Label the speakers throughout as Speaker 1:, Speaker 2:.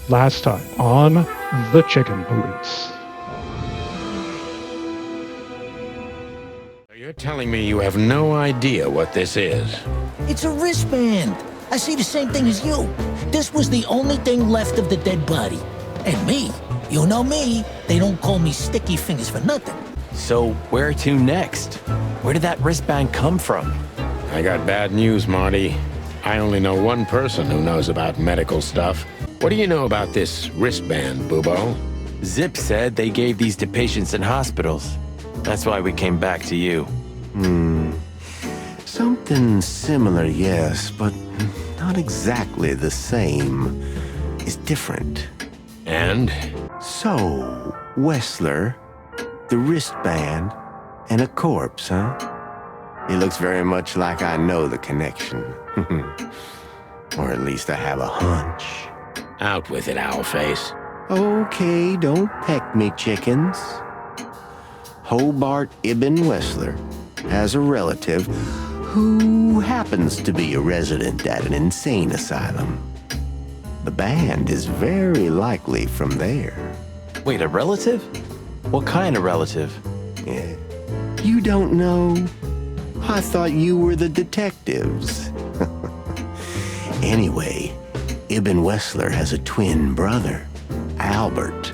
Speaker 1: Last time on The Chicken Police.
Speaker 2: You're telling me you have no idea what this is?
Speaker 3: It's a wristband. I see the same thing as you. This was the only thing left of the dead body. And me, you know me, they don't call me Sticky Fingers for nothing.
Speaker 4: So where to next? Where did that wristband come from?
Speaker 2: I got bad news, Marty. I only know one person who knows about medical stuff. What do you know about this wristband, Bubo?
Speaker 4: Zip said they gave these to patients in hospitals. That's why we came back to you.
Speaker 5: Something similar, yes, but not exactly the same. It's different.
Speaker 2: And?
Speaker 5: So, Wessler, the wristband, and a corpse, huh? It looks very much like I know the connection. Or at least I have a hunch.
Speaker 2: Out with it, Owlface.
Speaker 5: Okay, don't peck me, chickens. Hobart Ibn Wessler has a relative who happens to be a resident at an insane asylum. The band is very likely from there.
Speaker 4: Wait, a relative? What kind of relative?
Speaker 5: Yeah. You don't know? I thought you were the detectives. Anyway, Ibn Wessler has a twin brother, Albert.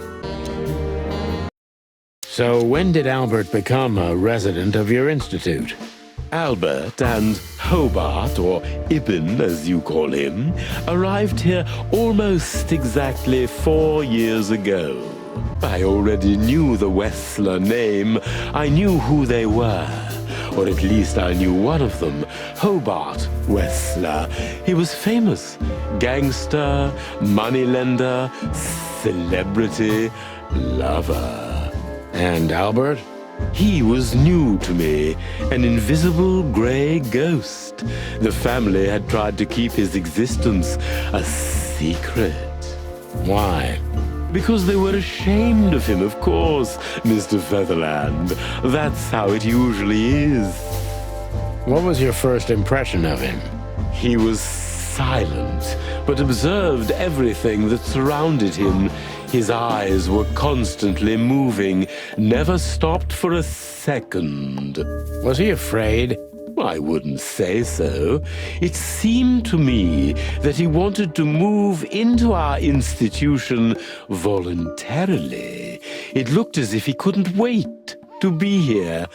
Speaker 2: So when did Albert become a resident of your institute?
Speaker 6: Albert and Hobart, or Ibn as you call him, arrived here almost exactly 4 years ago. I already knew the Wessler name. I knew who they were. Or at least I knew one of them, Hobart Wessler. He was famous. Gangster, moneylender, celebrity, lover.
Speaker 2: And Albert?
Speaker 6: He was new to me, an invisible gray ghost. The family had tried to keep his existence a secret.
Speaker 2: Why?
Speaker 6: Because they were ashamed of him, of course, Mr. Featherland. That's how it usually is.
Speaker 2: What was your first impression of him?
Speaker 6: He was silent, but observed everything that surrounded him. His eyes were constantly moving, never stopped for a second.
Speaker 2: Was he afraid?
Speaker 6: I wouldn't say so. It seemed to me that he wanted to move into our institution voluntarily. It looked as if he couldn't wait to be here,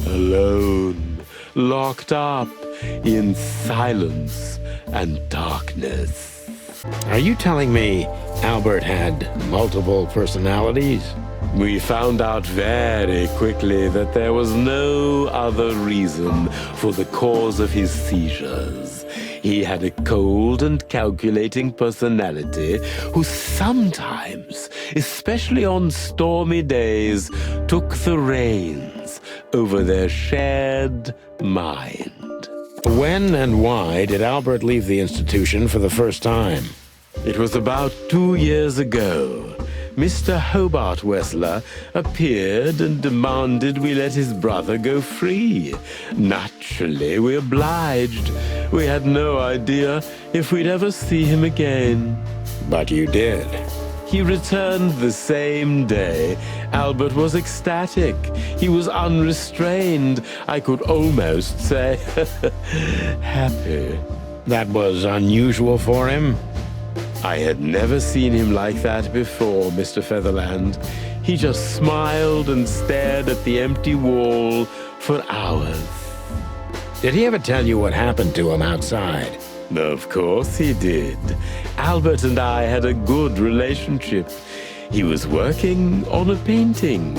Speaker 6: alone, locked up in silence and darkness.
Speaker 2: Are you telling me Albert had multiple personalities?
Speaker 6: We found out very quickly that there was no other reason for the cause of his seizures. He had a cold and calculating personality who sometimes, especially on stormy days, took the reins over their shared mind.
Speaker 2: When and why did Albert leave the institution for the first time?
Speaker 6: It was about 2 years ago. Mr. Hobart Wessler appeared and demanded we let his brother go free. Naturally, we obliged. We had no idea if we'd ever see him again.
Speaker 2: But you did.
Speaker 6: He returned the same day. Albert was ecstatic. He was unrestrained. I could almost say happy.
Speaker 2: That was unusual for him?
Speaker 6: I had never seen him like that before, Mr. Featherland. He just smiled and stared at the empty wall for hours.
Speaker 2: Did he ever tell you what happened to him outside?
Speaker 6: Of course he did. Albert and I had a good relationship. He was working on a painting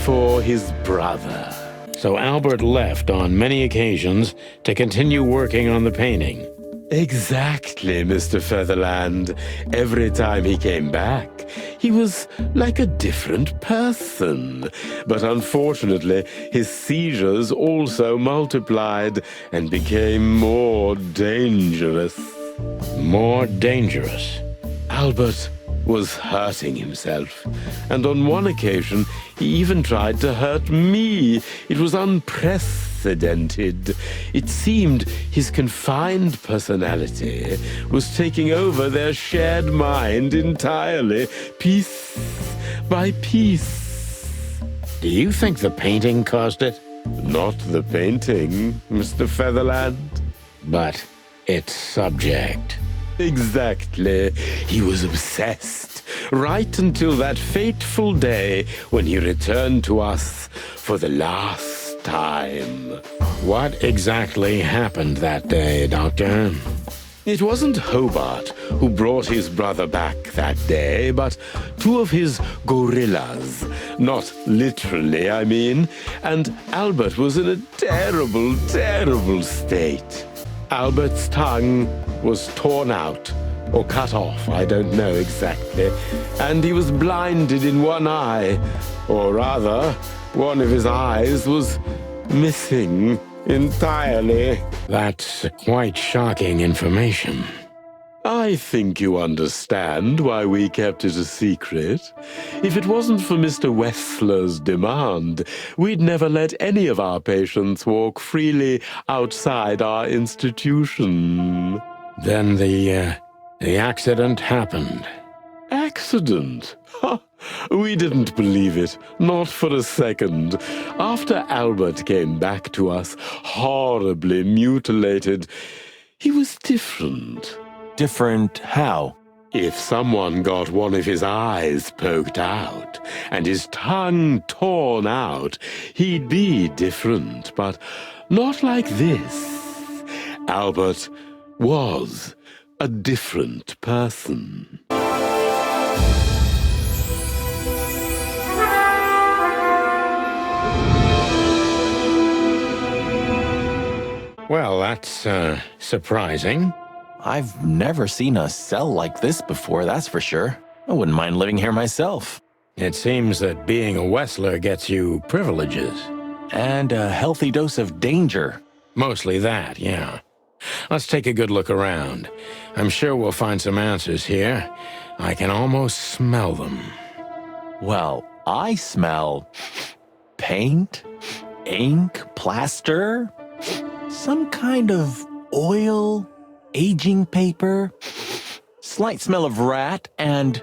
Speaker 6: for his brother.
Speaker 2: So Albert left on many occasions to continue working on the painting.
Speaker 6: Exactly, Mr. Featherland. Every time he came back, he was like a different person. But unfortunately, his seizures also multiplied and became more dangerous.
Speaker 2: More dangerous?
Speaker 6: Albert was hurting himself, and on one occasion, he even tried to hurt me. It was unprecedented. unprecedented. It seemed his confined personality was taking over their shared mind entirely, piece by piece.
Speaker 2: Do you think the painting caused it?
Speaker 6: Not the painting, Mr. Featherland.
Speaker 2: But its subject.
Speaker 6: Exactly. He was obsessed, right until that fateful day when he returned to us for the last time.
Speaker 2: What exactly happened that day, Doctor?
Speaker 6: It wasn't Hobart who brought his brother back that day, but two of his gorillas. Not literally, I mean. And Albert was in a terrible, terrible state. Albert's tongue was torn out, or cut off, I don't know exactly. And he was blinded in one eye. Or rather, one of his eyes was missing entirely.
Speaker 2: That's quite shocking information.
Speaker 6: I think you understand why we kept it a secret. If it wasn't for Mr. Wessler's demand, we'd never let any of our patients walk freely outside our institution.
Speaker 2: Then the accident happened.
Speaker 6: Accident? Ha! We didn't believe it, not for a second. After Albert came back to us, horribly mutilated, he was different.
Speaker 4: Different how?
Speaker 6: If someone got one of his eyes poked out and his tongue torn out, he'd be different, but not like this. Albert was a different person.
Speaker 2: Well, that's surprising.
Speaker 4: I've never seen a cell like this before, that's for sure. I wouldn't mind living here myself.
Speaker 2: It seems that being a Wessler gets you privileges.
Speaker 4: And a healthy dose of danger.
Speaker 2: Mostly that, yeah. Let's take a good look around. I'm sure we'll find some answers here. I can almost smell them.
Speaker 4: Well, I smell paint, ink, plaster, some kind of oil, aging paper, slight smell of rat, and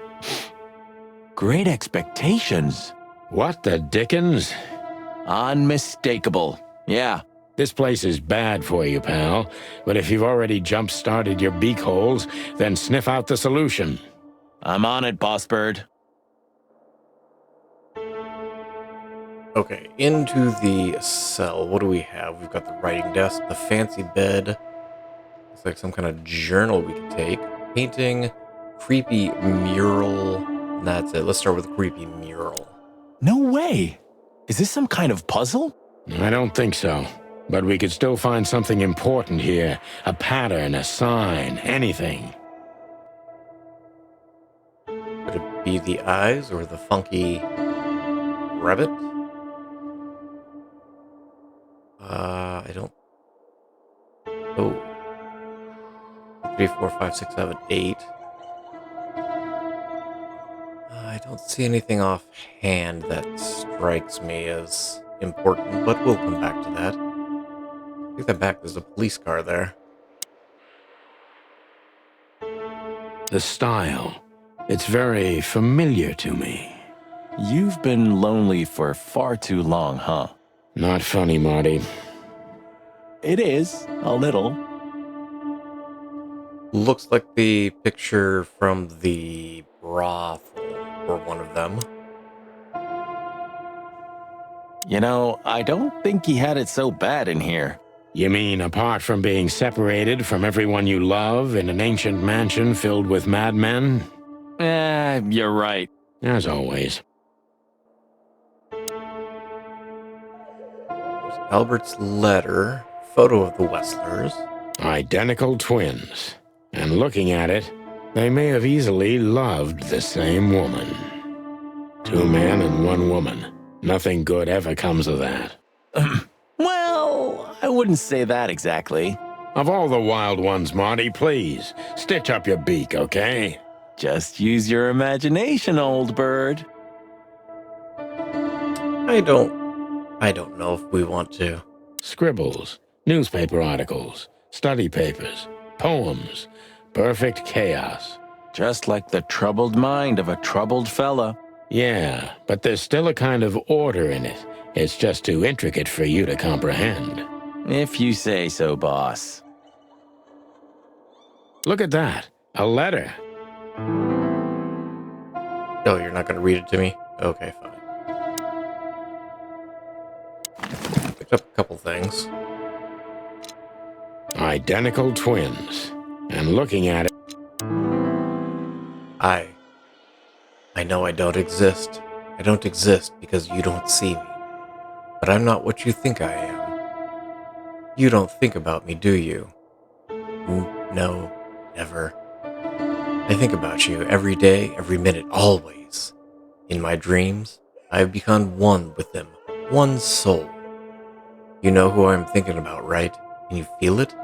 Speaker 4: great expectations.
Speaker 2: What the dickens?
Speaker 4: Unmistakable. Yeah.
Speaker 2: This place is bad for you, pal. But if you've already jump-started your beak holes, then sniff out the solution.
Speaker 4: I'm on it, Boss Bird.
Speaker 7: Okay, into the cell. What do we have? We've got the writing desk, the fancy bed. Looks like some kind of journal we can take. Painting, creepy mural. And that's it. Let's start with creepy mural.
Speaker 4: No way. Is this some kind of puzzle?
Speaker 2: I don't think so. But we could still find something important here. A pattern, a sign, anything.
Speaker 7: Could it be the eyes or the funky rabbit? I don't... Oh. 3, 4, 5, 6, 7, 8. I don't see anything offhand that strikes me as important, but we'll come back to that. Take that back, there's a police car there.
Speaker 2: The style. It's very familiar to me.
Speaker 4: You've been lonely for far too long, huh?
Speaker 2: Not funny, Marty.
Speaker 4: It is, a little.
Speaker 7: Looks like the picture from the brothel, or one of them.
Speaker 4: You know, I don't think he had it so bad in here.
Speaker 2: You mean apart from being separated from everyone you love in an ancient mansion filled with madmen?
Speaker 4: You're right.
Speaker 2: As always.
Speaker 7: There's Albert's letter, photo of the Westlers.
Speaker 2: Identical twins. And looking at it, they may have easily loved the same woman. 2 men and 1 woman. Nothing good ever comes of that.
Speaker 4: Well, I wouldn't say that exactly.
Speaker 2: Of all the wild ones, Marty, please, stitch up your beak, okay?
Speaker 4: Just use your imagination, old bird.
Speaker 7: I don't know if we want to.
Speaker 2: scribbles, newspaper articles, study papers, poems. Perfect chaos.
Speaker 4: Just like the troubled mind of a troubled fella.
Speaker 2: Yeah, but there's still a kind of order in it. It's just too intricate for you to comprehend.
Speaker 4: If you say so, boss.
Speaker 2: Look at that. A letter.
Speaker 7: Oh, you're not going to read it to me? Okay, fine. Picked up a couple things.
Speaker 2: Identical twins. And looking at it...
Speaker 7: I know I don't exist. I don't exist because you don't see me. But I'm not what you think I am. You don't think about me, do you? No, never. I think about you every day, every minute, always. In my dreams, I have become one with them, one soul. You know who I'm thinking about, right? Can you feel it?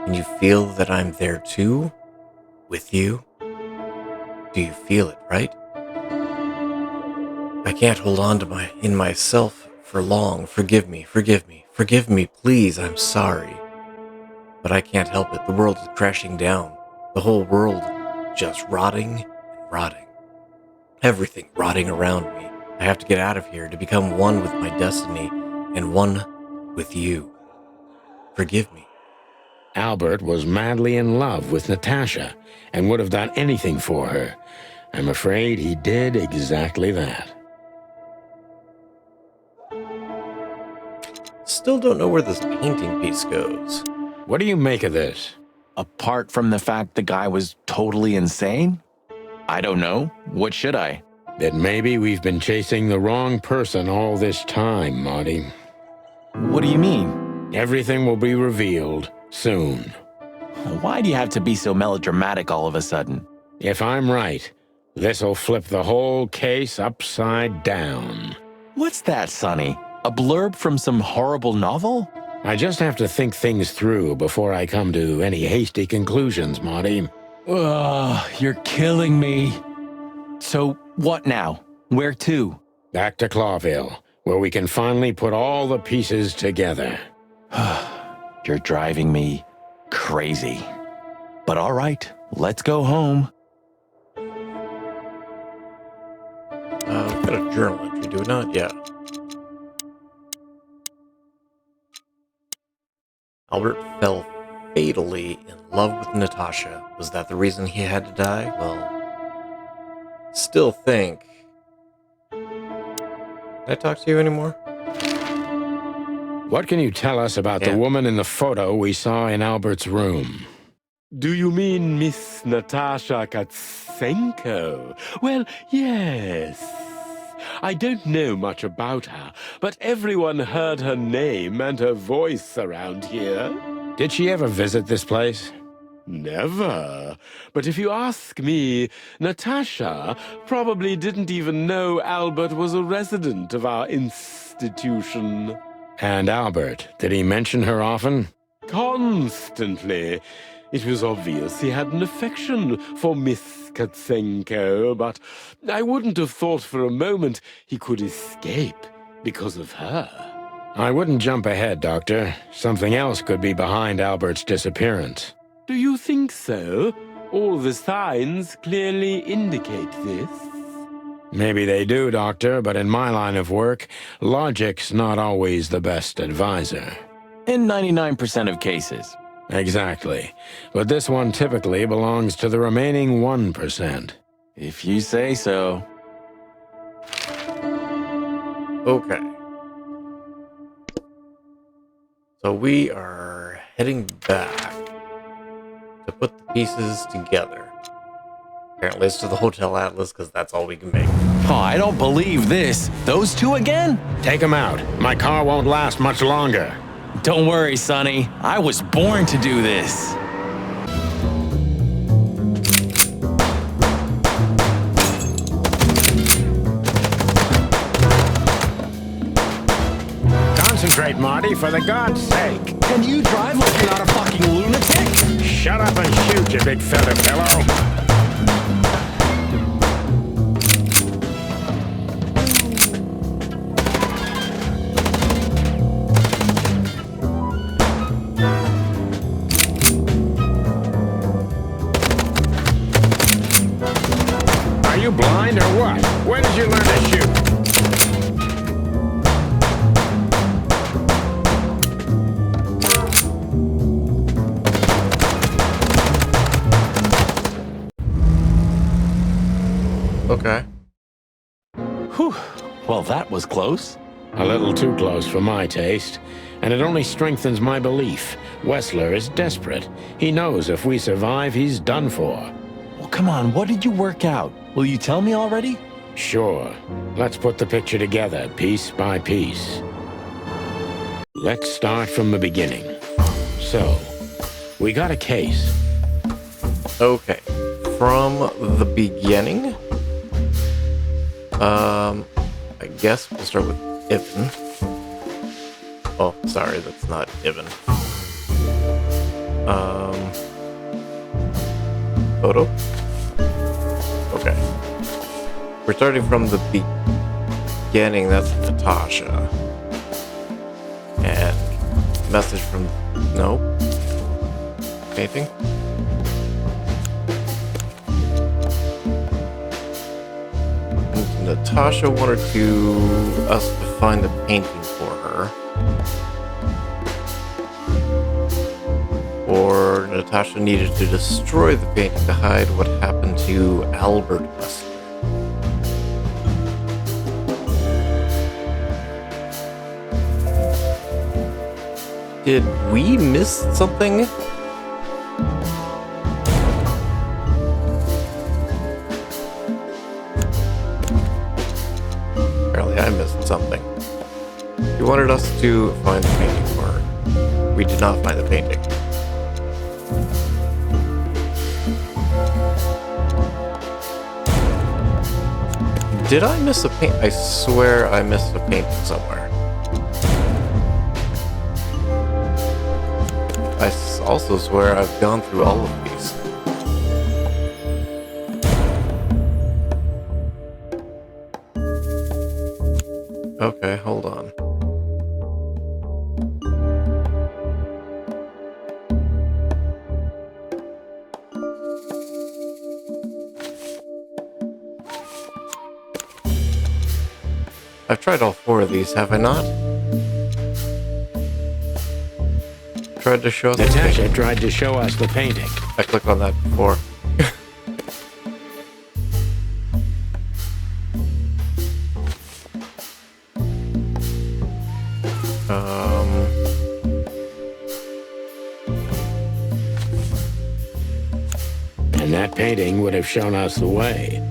Speaker 7: Can you feel that I'm there too? With you? Do you feel it, right? I can't hold on to myself for long. Forgive me, please, I'm sorry. But I can't help it. The world is crashing down. The whole world just rotting and rotting. Everything rotting around me. I have to get out of here to become one with my destiny and one with you. Forgive me.
Speaker 2: Albert was madly in love with Natasha and would have done anything for her. I'm afraid he did exactly that.
Speaker 7: Still don't know where this painting piece goes.
Speaker 2: What do you make of this?
Speaker 4: Apart from the fact the guy was totally insane? I don't know. What should I?
Speaker 2: That maybe we've been chasing the wrong person all this time, Marty.
Speaker 4: What do you mean?
Speaker 2: Everything will be revealed soon.
Speaker 4: Why do you have to be so melodramatic all of a sudden?
Speaker 2: If I'm right, this'll flip the whole case upside down.
Speaker 4: What's that, Sonny? A blurb from some horrible novel?
Speaker 2: I just have to think things through before I come to any hasty conclusions, Marty.
Speaker 4: Ugh, you're killing me. So, what now? Where to?
Speaker 2: Back to Clawville, where we can finally put all the pieces together.
Speaker 4: You're driving me crazy. But all right, let's go home.
Speaker 7: We've got a journal entry, do we not? Yeah. Albert fell fatally in love with Natasha. Was that the reason he had to die? Well, still think... Can I talk to you anymore?
Speaker 2: What can you tell us about the woman in the photo we saw in Albert's room?
Speaker 6: Do you mean Miss Natasha Katsenko? Well, yes. I don't know much about her, but everyone heard her name and her voice around here.
Speaker 2: Did she ever visit this place?
Speaker 6: Never. But if you ask me, Natasha probably didn't even know Albert was a resident of our institution.
Speaker 2: And Albert, did he mention her often?
Speaker 6: Constantly. It was obvious he had an affection for Miss Katsenko, but I wouldn't have thought for a moment he could escape because of her.
Speaker 2: I wouldn't jump ahead, Doctor. Something else could be behind Albert's disappearance.
Speaker 6: Do you think so? All the signs clearly indicate this.
Speaker 2: Maybe they do, Doctor, but in my line of work, logic's not always the best advisor.
Speaker 4: In 99% of cases.
Speaker 2: Exactly. But this one typically belongs to the remaining 1%.
Speaker 4: If you say so.
Speaker 7: Okay. So we are heading back to put the pieces together. Apparently it's to the Hotel Atlas, because that's all we can make.
Speaker 4: Oh, I don't believe this. Those two again?
Speaker 2: Take them out. My car won't last much longer.
Speaker 4: Don't worry, Sonny. I was born to do this.
Speaker 2: Concentrate, Marty, for the God's sake.
Speaker 4: Can you drive like you're not a fucking lunatic?
Speaker 2: Shut up and shoot, you big feather pillow. you blind or what? Where did you learn to shoot?
Speaker 7: Okay.
Speaker 4: Whew. Well, that was close.
Speaker 2: A little too close for my taste, and it only strengthens my belief. Wessler is desperate. He knows if we survive, he's done for.
Speaker 4: Well, come on, what did you work out? Will you tell me already?
Speaker 2: Sure. Let's put the picture together, piece by piece. Let's start from the beginning. So, we got a case.
Speaker 7: Okay. From the beginning? I guess we'll start with Ibn. Oh, sorry, that's not Ibn. Photo? Okay. We're starting from the beginning, that's Natasha. And message from... no? Painting? Natasha wanted us to find the painting for her. Or Natasha needed to destroy the painting to hide what happened to Albert Wessler. Did we miss something? I missed something. He wanted us to find the painting for her. We did not find the painting. Did I miss a paint? I swear I missed a painting somewhere. I also swear I've gone through all of these. Okay, hold on. I've tried all 4 of these, have I not? Tried to show us
Speaker 2: Natasha tried to show us the painting.
Speaker 7: I clicked on that before.
Speaker 2: And that painting would have shown us the way.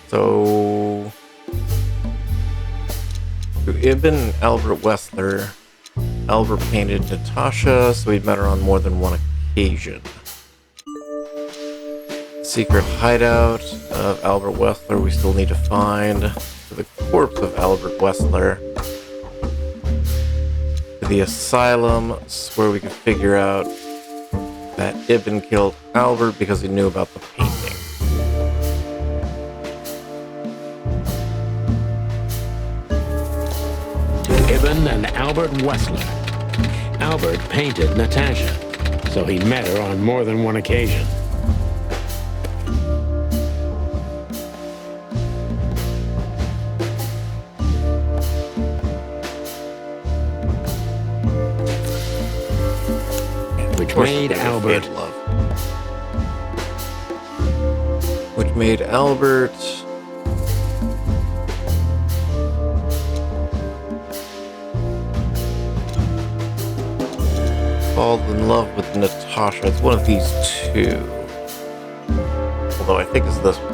Speaker 7: So... Ibn Albert Wessler. Albert painted Natasha, so he'd met her on more than one occasion. Secret hideout of Albert Wessler we still need to find. The corpse of Albert Wessler. The asylum where we can figure out that Ibn killed Albert because he knew about the painting.
Speaker 2: To Ibn and Albert Wessler. Albert painted Natasha, so he met her on more than one occasion. Which made Albert...
Speaker 7: Which made Albert... fall in love with Natasha. It's one of these 2. Although I think it's this one.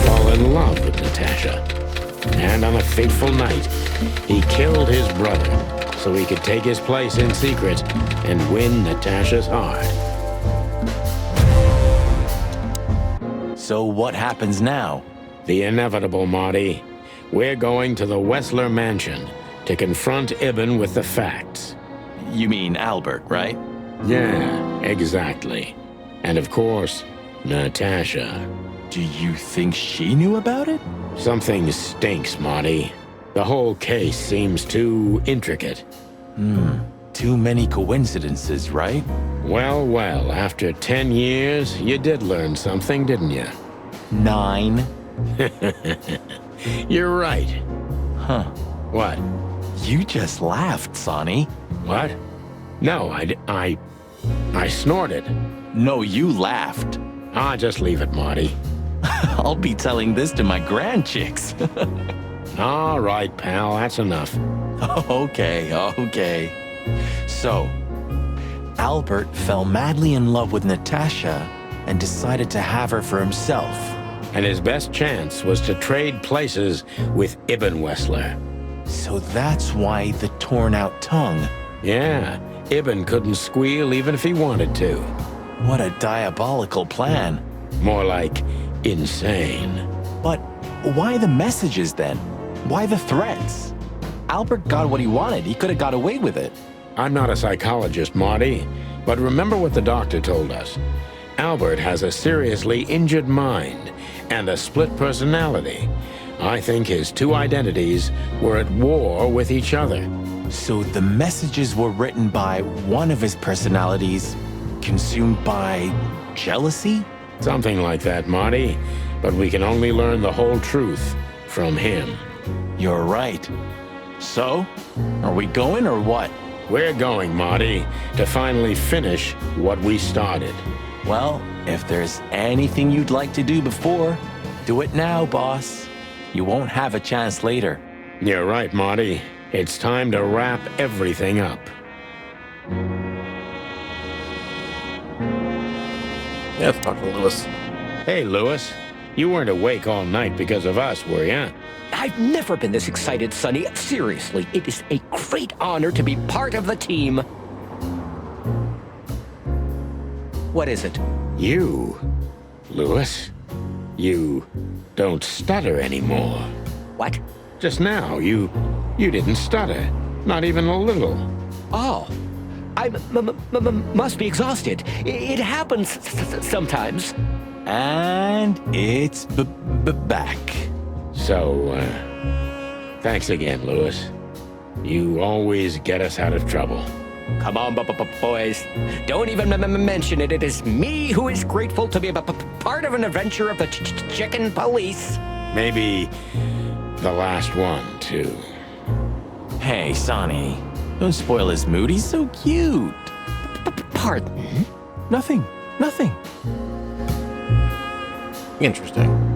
Speaker 2: Fall in love with Natasha. And on a fateful night, he killed his brother so he could take his place in secret and win Natasha's heart.
Speaker 4: So what happens now?
Speaker 2: The inevitable, Marty. We're going to the Wessler mansion to confront Ibn with the facts.
Speaker 4: You mean Albert, right?
Speaker 2: Yeah, exactly. And of course, Natasha.
Speaker 4: Do you think she knew about it?
Speaker 2: Something stinks, Marty. The whole case seems too intricate.
Speaker 4: Too many coincidences, right?
Speaker 2: Well, after 10 years, you did learn something, didn't you?
Speaker 4: 9.
Speaker 2: You're right.
Speaker 4: Huh.
Speaker 2: What?
Speaker 4: You just laughed, Sonny.
Speaker 2: What? No, I snorted.
Speaker 4: No, you laughed.
Speaker 2: Ah, just leave it, Marty.
Speaker 4: I'll be telling this to my grandchicks.
Speaker 2: All right, pal, that's enough.
Speaker 4: Okay. So, Albert fell madly in love with Natasha and decided to have her for himself.
Speaker 2: And his best chance was to trade places with Ibn Wessler.
Speaker 4: So that's why the torn out tongue.
Speaker 2: Yeah, Ibn couldn't squeal even if he wanted to.
Speaker 4: What a diabolical plan.
Speaker 2: More like insane.
Speaker 4: But why the messages then? Why the threats? Albert got what he wanted. He could have got away with it.
Speaker 2: I'm not a psychologist, Marty, but remember what the doctor told us. Albert has a seriously injured mind and a split personality. I think his two identities were at war with each other.
Speaker 4: So the messages were written by one of his personalities, consumed by jealousy?
Speaker 2: Something like that, Marty, but we can only learn the whole truth from him.
Speaker 4: You're right. So, are we going or what?
Speaker 2: We're going, Marty, to finally finish what we started.
Speaker 4: Well, if there's anything you'd like to do before, do it now, boss. You won't have a chance later.
Speaker 2: You're right, Marty. It's time to wrap everything up.
Speaker 7: Yeah, let's talk to Lewis.
Speaker 2: Hey, Lewis. You weren't awake all night because of us, were you?
Speaker 8: I've never been this excited, Sonny. Seriously, it is a great honor to be part of the team. What is it?
Speaker 2: You, Lewis, you don't stutter anymore.
Speaker 8: What?
Speaker 2: Just now, you didn't stutter. Not even a little.
Speaker 8: Oh, I must be exhausted. It happens sometimes.
Speaker 4: And it's back.
Speaker 2: So, thanks again, Lewis. You always get us out of trouble.
Speaker 8: Come on, boys. Don't even mention it. It is me who is grateful to be part of an adventure of the chicken police.
Speaker 2: Maybe the last one, too.
Speaker 4: Hey, Sonny. Don't spoil his mood. He's so cute.
Speaker 8: Pardon?
Speaker 4: Nothing.
Speaker 7: Interesting.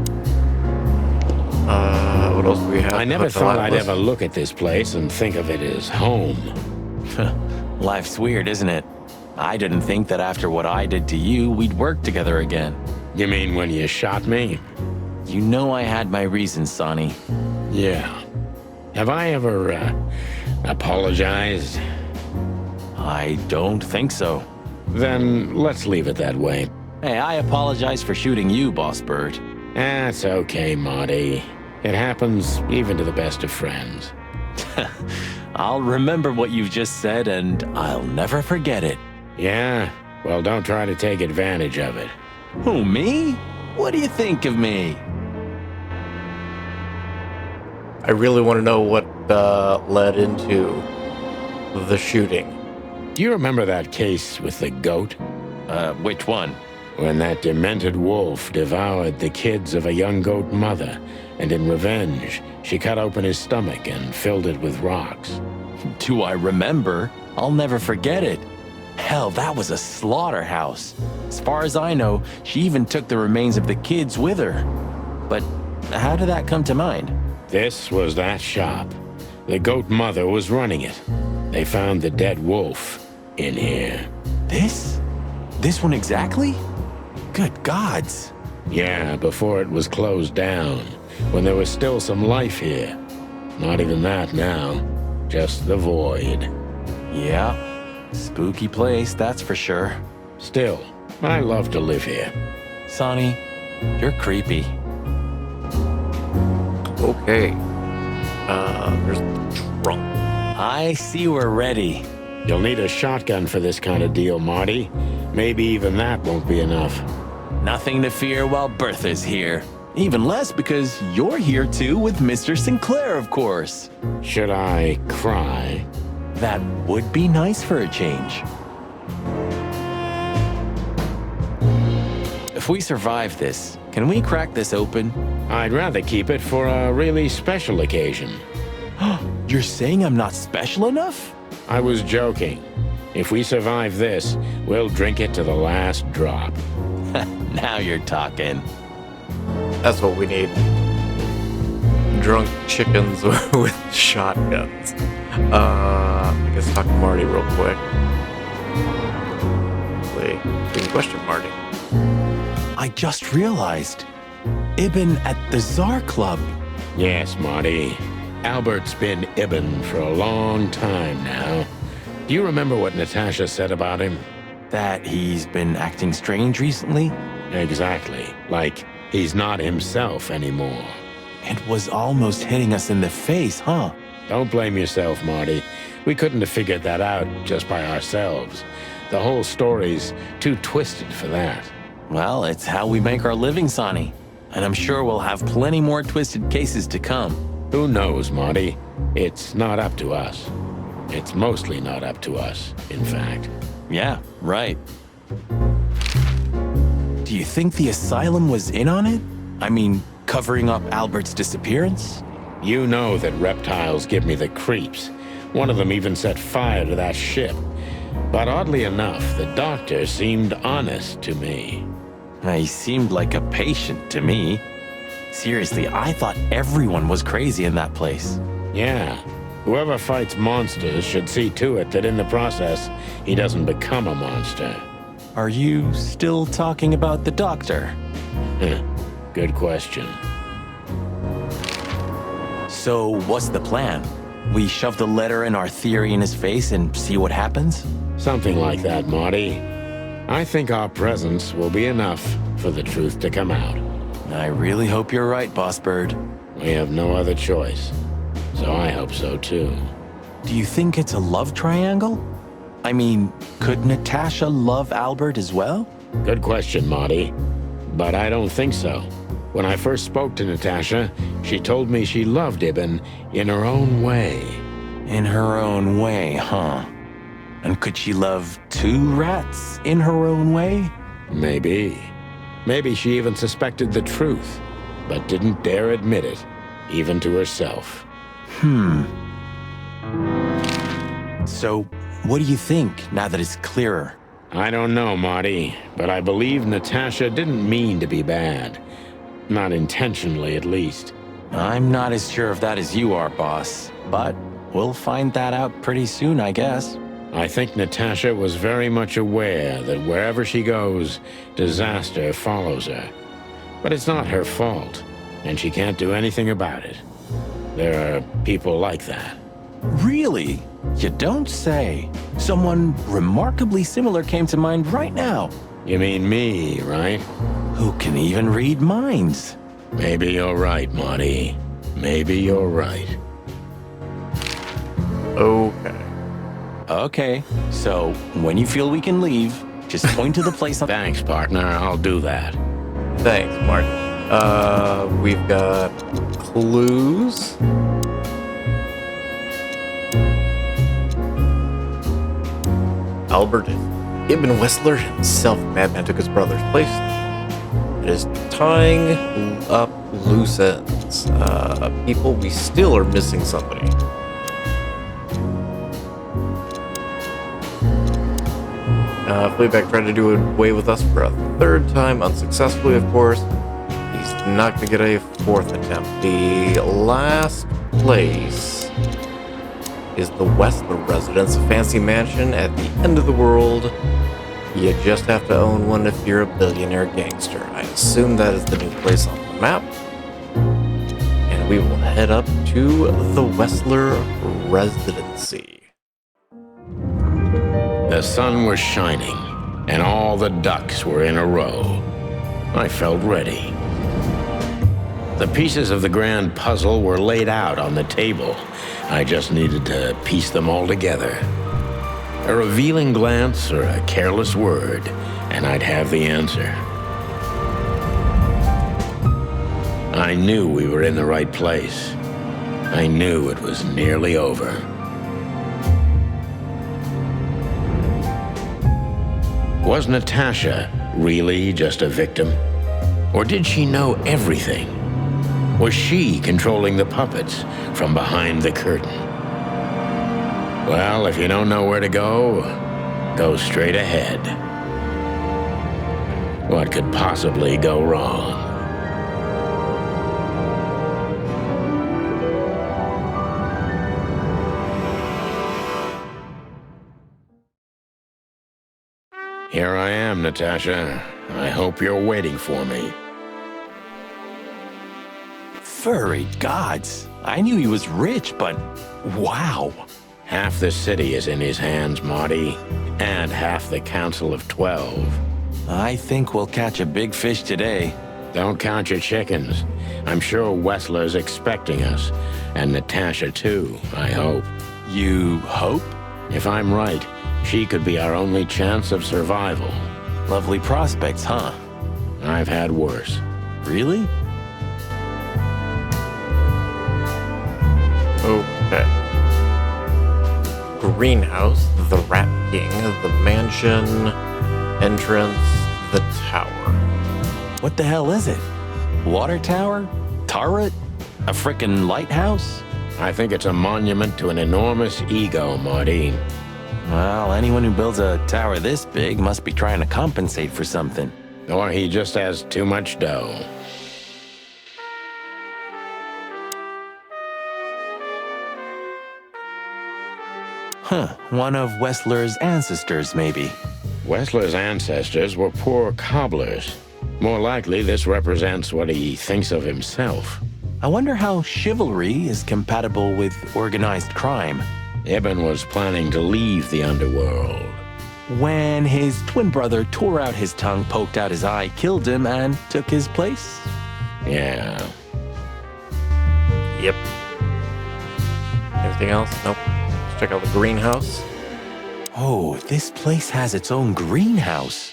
Speaker 7: What else do we have?
Speaker 2: I never
Speaker 7: Hotel
Speaker 2: thought I'd
Speaker 7: Atlas?
Speaker 2: ever look at this place and think of it as home.
Speaker 4: Life's weird, isn't it? I didn't think that after what I did to you, we'd work together again.
Speaker 2: You mean when you shot me?
Speaker 4: You know I had my reasons, Sonny.
Speaker 2: Yeah. Have I ever, apologized?
Speaker 4: I don't think so.
Speaker 2: Then let's leave it that way.
Speaker 4: Hey, I apologize for shooting you, Boss Bird.
Speaker 2: That's okay, Marty. It happens even to the best of friends.
Speaker 4: I'll remember what you've just said, and I'll never forget it.
Speaker 2: Yeah? Well, don't try to take advantage of it.
Speaker 4: Who, me? What do you think of me?
Speaker 7: I really want to know what led into the shooting.
Speaker 2: Do you remember that case with the goat?
Speaker 4: Which one?
Speaker 2: When that demented wolf devoured the kids of a young goat mother, and in revenge, she cut open his stomach and filled it with rocks.
Speaker 4: Do I remember? I'll never forget it. Hell, that was a slaughterhouse. As far as I know, she even took the remains of the kids with her. But how did that come to mind?
Speaker 2: This was that shop. The goat mother was running it. They found the dead wolf in here.
Speaker 4: This? This one exactly? Good gods.
Speaker 2: Yeah, before it was closed down, when there was still some life here. Not even that now, just the void.
Speaker 4: Yeah, spooky place, that's for sure.
Speaker 2: Still, I love to live here.
Speaker 4: Sonny, you're creepy.
Speaker 7: Okay. There's the trunk.
Speaker 4: I see we're ready.
Speaker 2: You'll need a shotgun for this kind of deal, Marty. Maybe even that won't be enough.
Speaker 4: Nothing to fear while Bertha's here. Even less because you're here too with Mr. Sinclair, of course.
Speaker 2: Should I cry?
Speaker 4: That would be nice for a change. If we survive this, can we crack this open?
Speaker 2: I'd rather keep it for a really special occasion.
Speaker 4: You're saying I'm not special enough?
Speaker 2: I was joking. If we survive this, we'll drink it to the last drop.
Speaker 4: Now you're talking.
Speaker 7: That's what we need. Drunk chickens with shotguns. I guess talk to Marty real quick. Wait, good question, Marty.
Speaker 4: I just realized. Ibn at the Tsar Club.
Speaker 2: Yes, Marty. Albert's been Ibn for a long time now. Do you remember what Natasha said about him?
Speaker 4: That he's been acting strange recently?
Speaker 2: Exactly. Like he's not himself anymore.
Speaker 4: It was almost hitting us in the face, huh?
Speaker 2: Don't blame yourself, Marty. We couldn't have figured that out just by ourselves. The whole story's too twisted for that.
Speaker 4: Well, it's how we make our living, Sonny. And I'm sure we'll have plenty more twisted cases to come.
Speaker 2: Who knows, Marty? It's not up to us. It's mostly not up to us, in fact.
Speaker 4: Yeah, right. Do you think the asylum was in on it? I mean, covering up Albert's disappearance?
Speaker 2: You know that reptiles give me the creeps. One of them even set fire to that ship. But oddly enough, the doctor seemed honest to me.
Speaker 4: He seemed like a patient to me. Seriously, I thought everyone was crazy in that place.
Speaker 2: Yeah. Whoever fights monsters should see to it that in the process, he doesn't become a monster.
Speaker 4: Are you still talking about the doctor?
Speaker 2: Good question.
Speaker 4: So, what's the plan? We shove the letter and our theory in his face and see what happens?
Speaker 2: Something like that, Marty. I think our presence will be enough for the truth to come out.
Speaker 4: I really hope you're right, Boss Bird.
Speaker 2: We have no other choice. So I hope so, too.
Speaker 4: Do you think it's a love triangle? I mean, could Natasha love Albert as well?
Speaker 2: Good question, Marty. But I don't think so. When I first spoke to Natasha, she told me she loved Ibn in her own way.
Speaker 4: In her own way, huh? And could she love two rats in her own way?
Speaker 2: Maybe. Maybe she even suspected the truth, but didn't dare admit it, even to herself.
Speaker 4: So, what do you think, now that it's clearer?
Speaker 2: I don't know, Marty, but I believe Natasha didn't mean to be bad. Not intentionally, at least.
Speaker 4: I'm not as sure of that as you are, boss. But we'll find that out pretty soon, I guess.
Speaker 2: I think Natasha was very much aware that wherever she goes, disaster follows her. But it's not her fault, and she can't do anything about it. There are people like that.
Speaker 4: Really? You don't say. Someone remarkably similar came to mind right now.
Speaker 2: You mean me, right?
Speaker 4: Who can even read minds?
Speaker 2: Maybe you're right, Marty. Maybe you're right.
Speaker 7: Okay.
Speaker 4: Okay, so when you feel we can leave, just point to the place on...
Speaker 2: Thanks, partner. I'll do that.
Speaker 7: Thanks, Marty. We've got clues. Albert Ibn Wessler himself, madman, took his brother's place. It is tying up loose ends. People, we still are missing somebody. Fleabag tried to do away with us for a third time, unsuccessfully, of course. He's not going to get a fourth attempt. The last place is the Wessler residence, a fancy mansion at the end of the world. You just have to own one if you're a billionaire gangster. I assume that is the new place on the map. And we will head up to the Wessler residency.
Speaker 2: The sun was shining, and all the ducks were in a row. I felt ready. The pieces of the grand puzzle were laid out on the table. I just needed to piece them all together. A revealing glance or a careless word, and I'd have the answer. I knew we were in the right place. I knew it was nearly over. Was Natasha really just a victim? Or did she know everything? Was she controlling the puppets from behind the curtain? Well, if you don't know where to go, go straight ahead. What could possibly go wrong? Here I am, Natasha. I hope you're waiting for me.
Speaker 4: Furry gods. I knew he was rich, but wow.
Speaker 2: Half the city is in his hands, Marty, and half the Council of 12.
Speaker 4: I think we'll catch a big fish today.
Speaker 2: Don't count your chickens. I'm sure Wessler's expecting us, and Natasha too, I hope.
Speaker 4: You hope?
Speaker 2: If I'm right, she could be our only chance of survival.
Speaker 4: Lovely prospects, huh?
Speaker 2: I've had worse.
Speaker 4: Really?
Speaker 7: Okay. Greenhouse, the Rat King, the mansion, entrance, the tower.
Speaker 4: What the hell is it? Water tower? Turret? A frickin' lighthouse?
Speaker 2: I think it's a monument to an enormous ego, Marty.
Speaker 4: Well, anyone who builds a tower this big must be trying to compensate for something.
Speaker 2: Or he just has too much dough.
Speaker 4: Huh, one of Wessler's ancestors, maybe.
Speaker 2: Wessler's ancestors were poor cobblers. More likely, this represents what he thinks of himself.
Speaker 4: I wonder how chivalry is compatible with organized crime.
Speaker 2: Ibn was planning to leave the underworld.
Speaker 4: When his twin brother tore out his tongue, poked out his eye, killed him, and took his place?
Speaker 2: Yeah.
Speaker 7: Yep. Anything else? Nope. Let's check out the greenhouse.
Speaker 4: Oh, this place has its own greenhouse.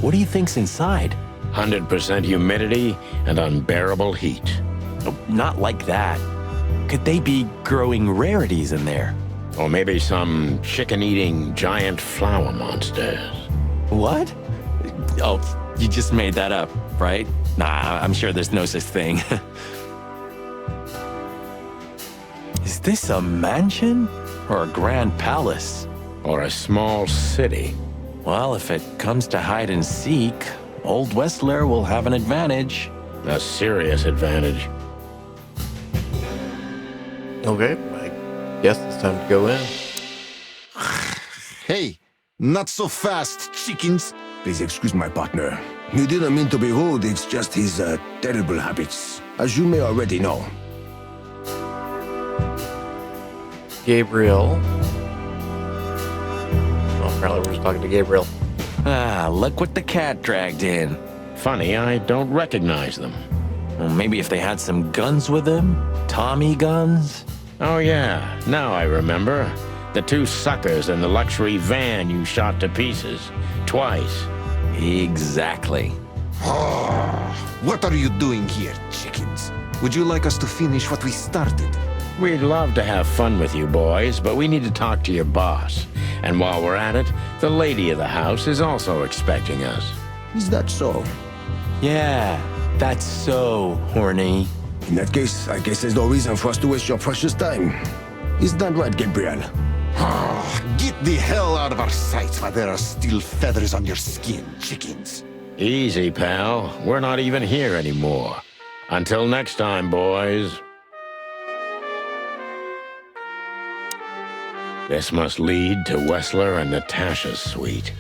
Speaker 4: What do you think's inside?
Speaker 2: 100% humidity and unbearable heat.
Speaker 4: Oh, not like that. Could they be growing rarities in there?
Speaker 2: Or maybe some chicken-eating giant flower monsters.
Speaker 4: What? Oh, you just made that up, right? Nah, I'm sure there's no such thing. Is this a mansion or a grand palace?
Speaker 2: Or a small city.
Speaker 4: Well, if it comes to hide and seek, old Wessler will have an advantage.
Speaker 2: A serious advantage.
Speaker 7: Okay, I guess it's time to go in.
Speaker 9: Hey, not so fast, chickens. Please excuse my partner. You didn't mean to be rude, it's just his terrible habits, as you may already know.
Speaker 7: Gabriel. Oh, apparently we're just talking to Gabriel.
Speaker 4: Ah, look what the cat dragged in.
Speaker 2: Funny, I don't recognize them.
Speaker 4: Well, maybe if they had some guns with them? Tommy guns?
Speaker 2: Oh yeah, now I remember. The two suckers in the luxury van you shot to pieces. Twice.
Speaker 4: Exactly.
Speaker 9: What are you doing here, chickens? Would you like us to finish what we started?
Speaker 2: We'd love to have fun with you boys, but we need to talk to your boss. And while we're at it, the lady of the house is also expecting us.
Speaker 9: Is that so?
Speaker 4: Yeah, that's so horny.
Speaker 9: In that case, I guess there's no reason for us to waste your precious time. Is that right, Gabriel?
Speaker 10: Get the hell out of our sights while there are still feathers on your skin, chickens.
Speaker 2: Easy, pal. We're not even here anymore. Until next time, boys. This must lead to Wessler and Natasha's suite.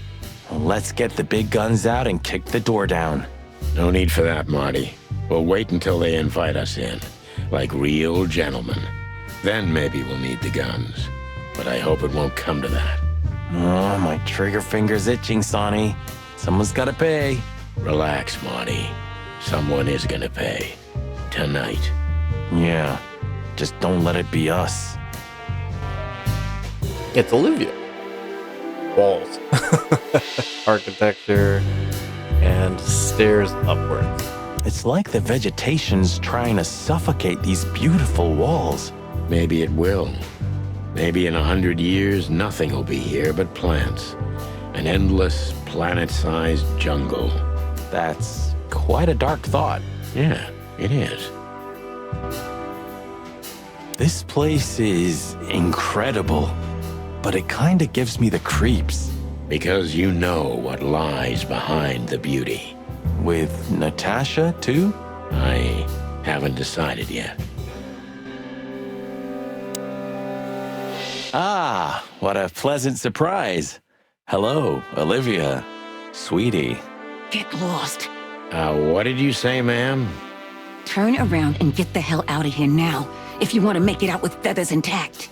Speaker 4: Well, let's get the big guns out and kick the door down.
Speaker 2: No need for that, Marty. We'll wait until they invite us in, like real gentlemen. Then maybe we'll need the guns. But I hope it won't come to that.
Speaker 4: Oh, my trigger finger's itching, Sonny. Someone's gotta pay.
Speaker 2: Relax, Marty. Someone is gonna pay. Tonight.
Speaker 4: Yeah, just don't let it be us.
Speaker 7: It's Olivia. Walls. Architecture and stairs upwards.
Speaker 4: It's like the vegetation's trying to suffocate these beautiful walls.
Speaker 2: Maybe it will. Maybe in 100 years, nothing will be here but plants. An endless, planet-sized jungle.
Speaker 4: That's quite a dark thought.
Speaker 2: Yeah, it is.
Speaker 4: This place is incredible, but it kinda gives me the creeps.
Speaker 2: Because you know what lies behind the beauty.
Speaker 4: With Natasha, too?
Speaker 2: I haven't decided yet.
Speaker 4: Ah, what a pleasant surprise. Hello, Olivia. Sweetie.
Speaker 11: Get lost.
Speaker 2: What did you say, ma'am?
Speaker 11: Turn around and get the hell out of here now, if you want to make it out with feathers intact.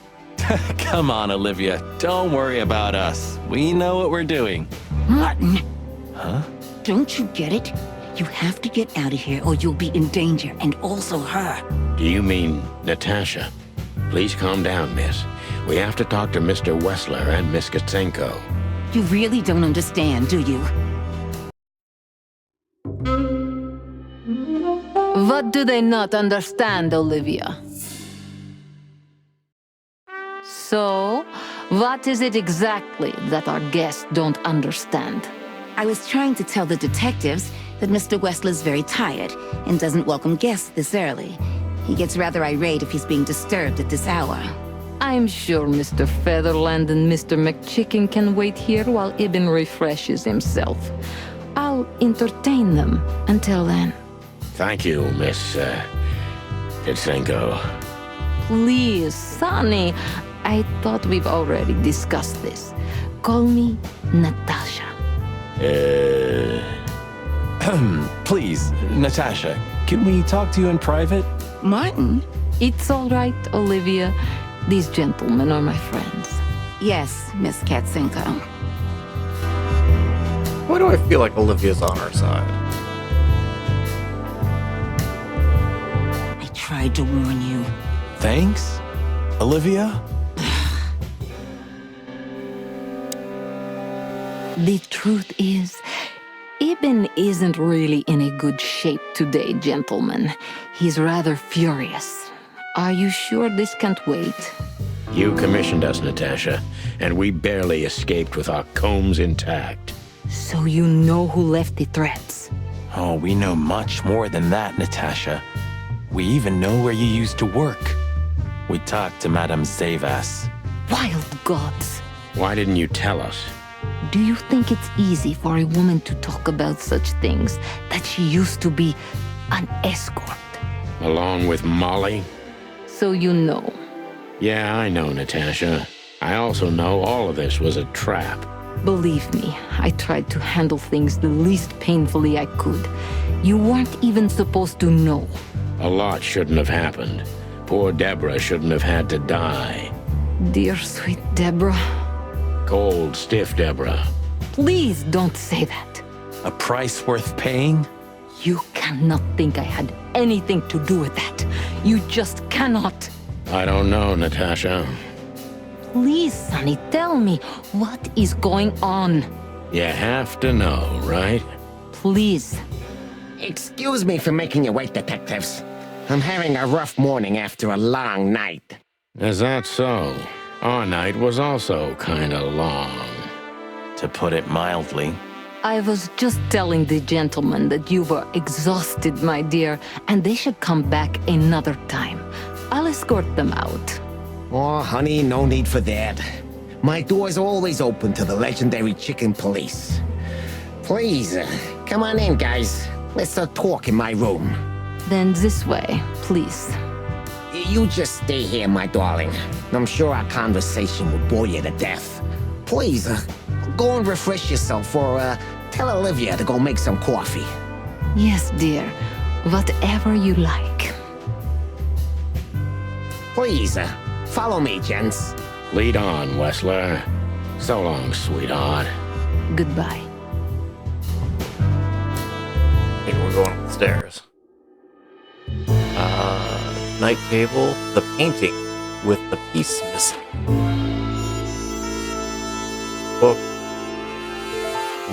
Speaker 4: Come on, Olivia. Don't worry about us. We know what we're doing.
Speaker 11: Martin!
Speaker 4: Huh?
Speaker 11: Don't you get it? You have to get out of here or you'll be in danger, and also her.
Speaker 2: Do you mean Natasha? Please calm down, miss. We have to talk to Mr. Wessler and Miss Katsenko.
Speaker 11: You really don't understand, do you?
Speaker 12: What do they not understand, Olivia? So, what is it exactly that our guests don't understand?
Speaker 11: I was trying to tell the detectives that Mr. Wessler's very tired and doesn't welcome guests this early. He gets rather irate if he's being disturbed at this hour.
Speaker 12: I'm sure Mr. Featherland and Mr. MacChicken can wait here while Ibn refreshes himself. I'll entertain them until then.
Speaker 2: Thank you, Miss Katsenko.
Speaker 12: Please, Sonny. I thought we've already discussed this. Call me Natasha.
Speaker 4: Please, Natasha, can we talk to you in private?
Speaker 11: Martin?
Speaker 12: It's all right, Olivia. These gentlemen are my friends.
Speaker 11: Yes, Miss Katsenko.
Speaker 7: Why do I feel like Olivia's on our side?
Speaker 11: I tried to warn you.
Speaker 4: Thanks, Olivia?
Speaker 12: The truth is, Ibn isn't really in a good shape today, gentlemen. He's rather furious. Are you sure this can't wait?
Speaker 2: You commissioned us, Natasha, and we barely escaped with our combs intact.
Speaker 12: So you know who left the threats?
Speaker 4: Oh, we know much more than that, Natasha. We even know where you used to work. We talked to Madame Zavas.
Speaker 12: Wild gods!
Speaker 2: Why didn't you tell us?
Speaker 12: Do you think it's easy for a woman to talk about such things, that she used to be an escort?
Speaker 2: Along with Molly?
Speaker 12: So you know.
Speaker 2: Yeah, I know, Natasha. I also know all of this was a trap.
Speaker 12: Believe me, I tried to handle things the least painfully I could. You weren't even supposed to know.
Speaker 2: A lot shouldn't have happened. Poor Deborah shouldn't have had to die.
Speaker 12: Dear sweet Deborah.
Speaker 2: Cold, stiff Deborah.
Speaker 12: Please don't say that.
Speaker 4: A price worth paying?
Speaker 12: You cannot think I had anything to do with that. You just cannot.
Speaker 2: I don't know, Natasha.
Speaker 12: Please, Sonny, tell me, what is going on?
Speaker 2: You have to know, right?
Speaker 12: Please.
Speaker 13: Excuse me for making you wait, detectives. I'm having a rough morning after a long night.
Speaker 2: Is that so? Our night was also kinda long.
Speaker 4: To put it mildly.
Speaker 12: I was just telling the gentlemen that you were exhausted, my dear, and they should come back another time. I'll escort them out.
Speaker 13: Oh, honey, no need for that. My door's always open to the legendary chicken police. Please, come on in, guys. Let's talk in my room.
Speaker 12: Then this way, please.
Speaker 13: You just stay here, my darling. I'm sure our conversation will bore you to death. Please, go and refresh yourself, or tell Olivia to go make some coffee.
Speaker 12: Yes, dear. Whatever you like.
Speaker 13: Please, follow me, gents.
Speaker 2: Lead on, Wessler. So long, sweetheart.
Speaker 12: Goodbye.
Speaker 7: Okay, we're going upstairs. Night table, the painting with the piece missing. Book.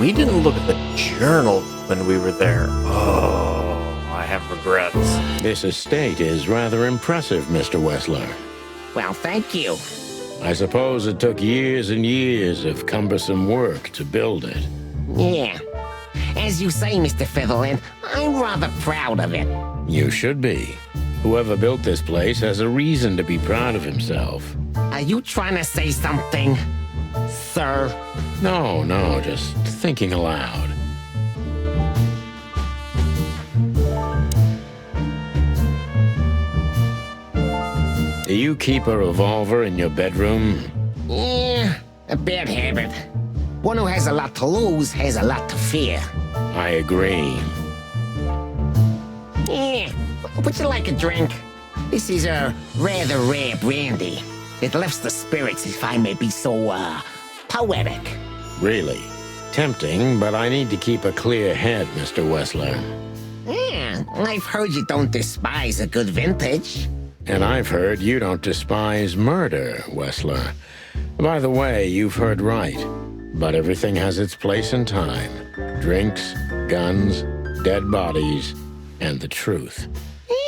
Speaker 7: We didn't look at the journal when we were there. Oh. I have regrets.
Speaker 2: This estate is rather impressive, Mr. Wessler.
Speaker 13: Well, thank you.
Speaker 2: I suppose it took years and years of cumbersome work to build it.
Speaker 13: Yeah. As you say, Mr. Featherland, I'm rather proud of it.
Speaker 2: You should be. Whoever built this place has a reason to be proud of himself.
Speaker 13: Are you trying to say something, sir?
Speaker 2: No, just thinking aloud. Do you keep a revolver in your bedroom?
Speaker 13: Yeah, a bad habit. One who has a lot to lose has a lot to fear.
Speaker 2: I agree.
Speaker 13: Yeah, would you like a drink? This is a rather rare brandy. It lifts the spirits, if I may be so, poetic.
Speaker 2: Really? Tempting, but I need to keep a clear head, Mr. Wessler.
Speaker 13: Yeah, I've heard you don't despise a good vintage.
Speaker 2: And I've heard you don't despise murder, Wessler. By the way, you've heard right. But everything has its place and time. Drinks, guns, dead bodies, and the truth.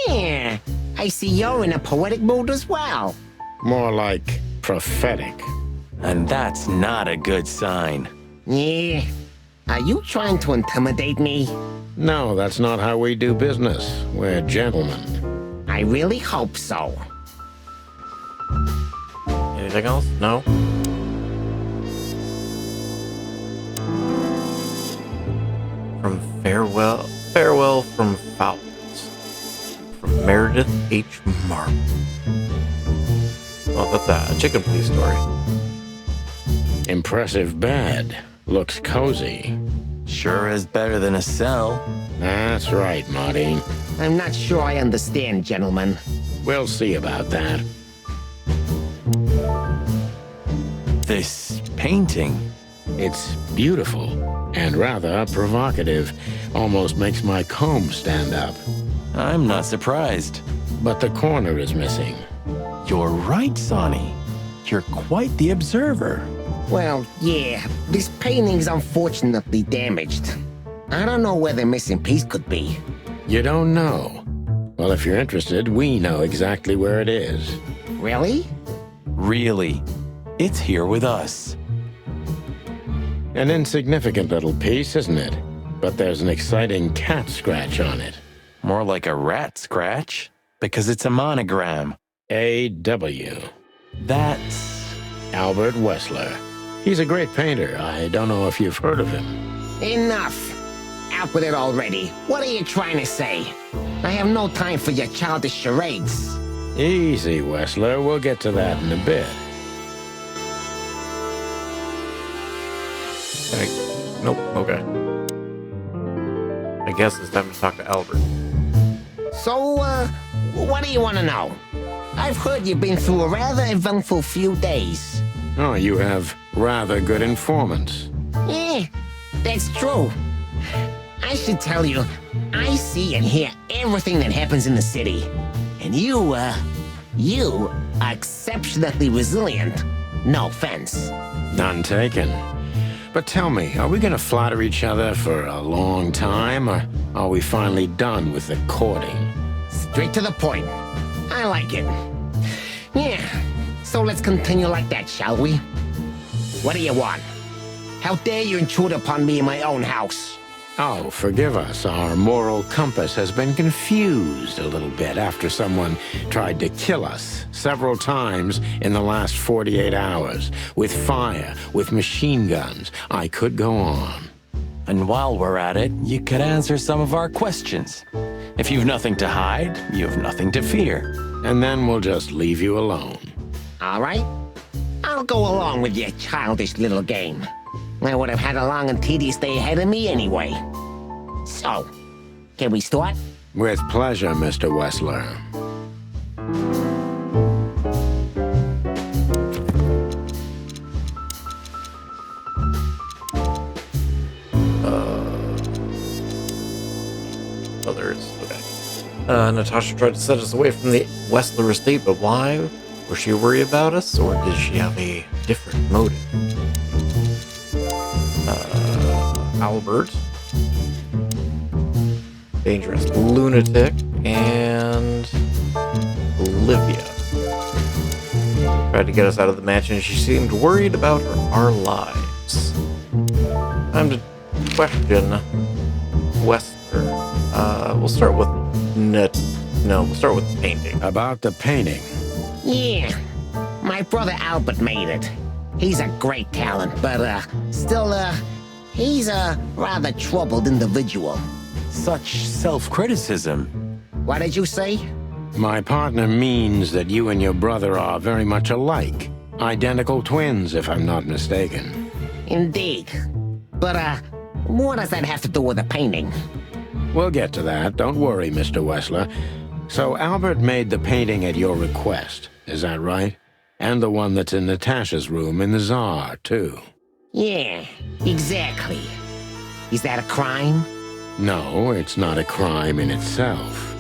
Speaker 13: Yeah, I see you're in a poetic mood as well.
Speaker 2: More like prophetic.
Speaker 4: And that's not a good sign.
Speaker 13: Yeah, are you trying to intimidate me?
Speaker 2: No, that's not how we do business. We're gentlemen.
Speaker 13: I really hope so.
Speaker 7: Anything else? No? From Farewell from Fowls. From Meredith H. Marble. Well, that's a chicken police story.
Speaker 2: Impressive bed. Looks cozy.
Speaker 4: Sure is better than a cell.
Speaker 2: That's right, Marty.
Speaker 13: I'm not sure I understand, gentlemen.
Speaker 2: We'll see about that.
Speaker 4: This painting.
Speaker 2: It's beautiful and rather provocative. Almost makes my comb stand up.
Speaker 4: I'm not surprised.
Speaker 2: But the corner is missing.
Speaker 4: You're right, Sonny. You're quite the observer.
Speaker 13: Well, yeah, this painting's unfortunately damaged. I don't know where the missing piece could be.
Speaker 2: You don't know? Well, if you're interested, we know exactly where it is.
Speaker 13: Really?
Speaker 4: Really. It's here with us.
Speaker 2: An insignificant little piece, isn't it? But there's an exciting cat scratch on it.
Speaker 4: More like a rat scratch, because it's a monogram.
Speaker 2: A.W.
Speaker 4: That's
Speaker 2: Albert Wessler. He's a great painter. I don't know if you've heard of him.
Speaker 13: Enough. Out with it already. What are you trying to say? I have no time for your childish charades.
Speaker 2: Easy, Wessler. We'll get to that in a bit.
Speaker 7: Nope, okay. I guess it's time to talk to Albert.
Speaker 13: So, what do you want to know? I've heard you've been through a rather eventful few days.
Speaker 2: Oh, you have rather good informants.
Speaker 13: Yeah, that's true. I should tell you, I see and hear everything that happens in the city. And you are exceptionally resilient. No offense.
Speaker 2: None taken. But tell me, are we going to flatter each other for a long time, or are we finally done with the courting?
Speaker 13: Straight to the point. I like it. Yeah, so let's continue like that, shall we? What do you want? How dare you intrude upon me in my own house?
Speaker 2: Oh, forgive us. Our moral compass has been confused a little bit after someone tried to kill us several times in the last 48 hours. With fire, with machine guns. I could go on.
Speaker 4: And while we're at it, you could answer some of our questions. If you've nothing to hide, you have nothing to fear.
Speaker 2: And then we'll just leave you alone.
Speaker 13: All right. I'll go along with your childish little game. I would have had a long and tedious day ahead of me anyway. So, can we start?
Speaker 2: With pleasure, Mr. Wessler.
Speaker 7: Oh, there is. Okay. Natasha tried to set us away from the Wessler estate, but why? Was she worried about us, or did she have a different motive? Albert. Dangerous Lunatic, and Olivia. Tried to get us out of the mansion. She seemed worried about our lives. Time to question Wesker. We'll start with we'll start with painting.
Speaker 2: About the painting.
Speaker 13: Yeah, my brother Albert made it. He's a great talent, but still, he's a rather troubled individual.
Speaker 4: Such self-criticism.
Speaker 13: What did you say?
Speaker 2: My partner means that you and your brother are very much alike. Identical twins, if I'm not mistaken.
Speaker 13: Indeed. But, what does that have to do with the painting?
Speaker 2: We'll get to that. Don't worry, Mr. Wessler. So Albert made the painting at your request, is that right? And the one that's in Natasha's room in the Tsar, too.
Speaker 13: Yeah, exactly. Is that a crime?
Speaker 2: No, it's not a crime in itself.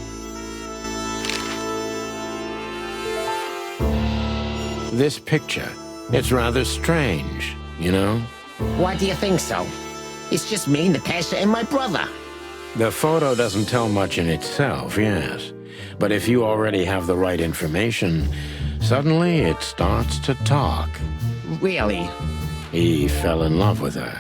Speaker 2: This picture, it's rather strange, you know?
Speaker 13: Why do you think so? It's just me, Natasha, and my brother.
Speaker 2: The photo doesn't tell much in itself, yes. But if you already have the right information, suddenly it starts to talk.
Speaker 13: Really?
Speaker 2: He fell in love with her,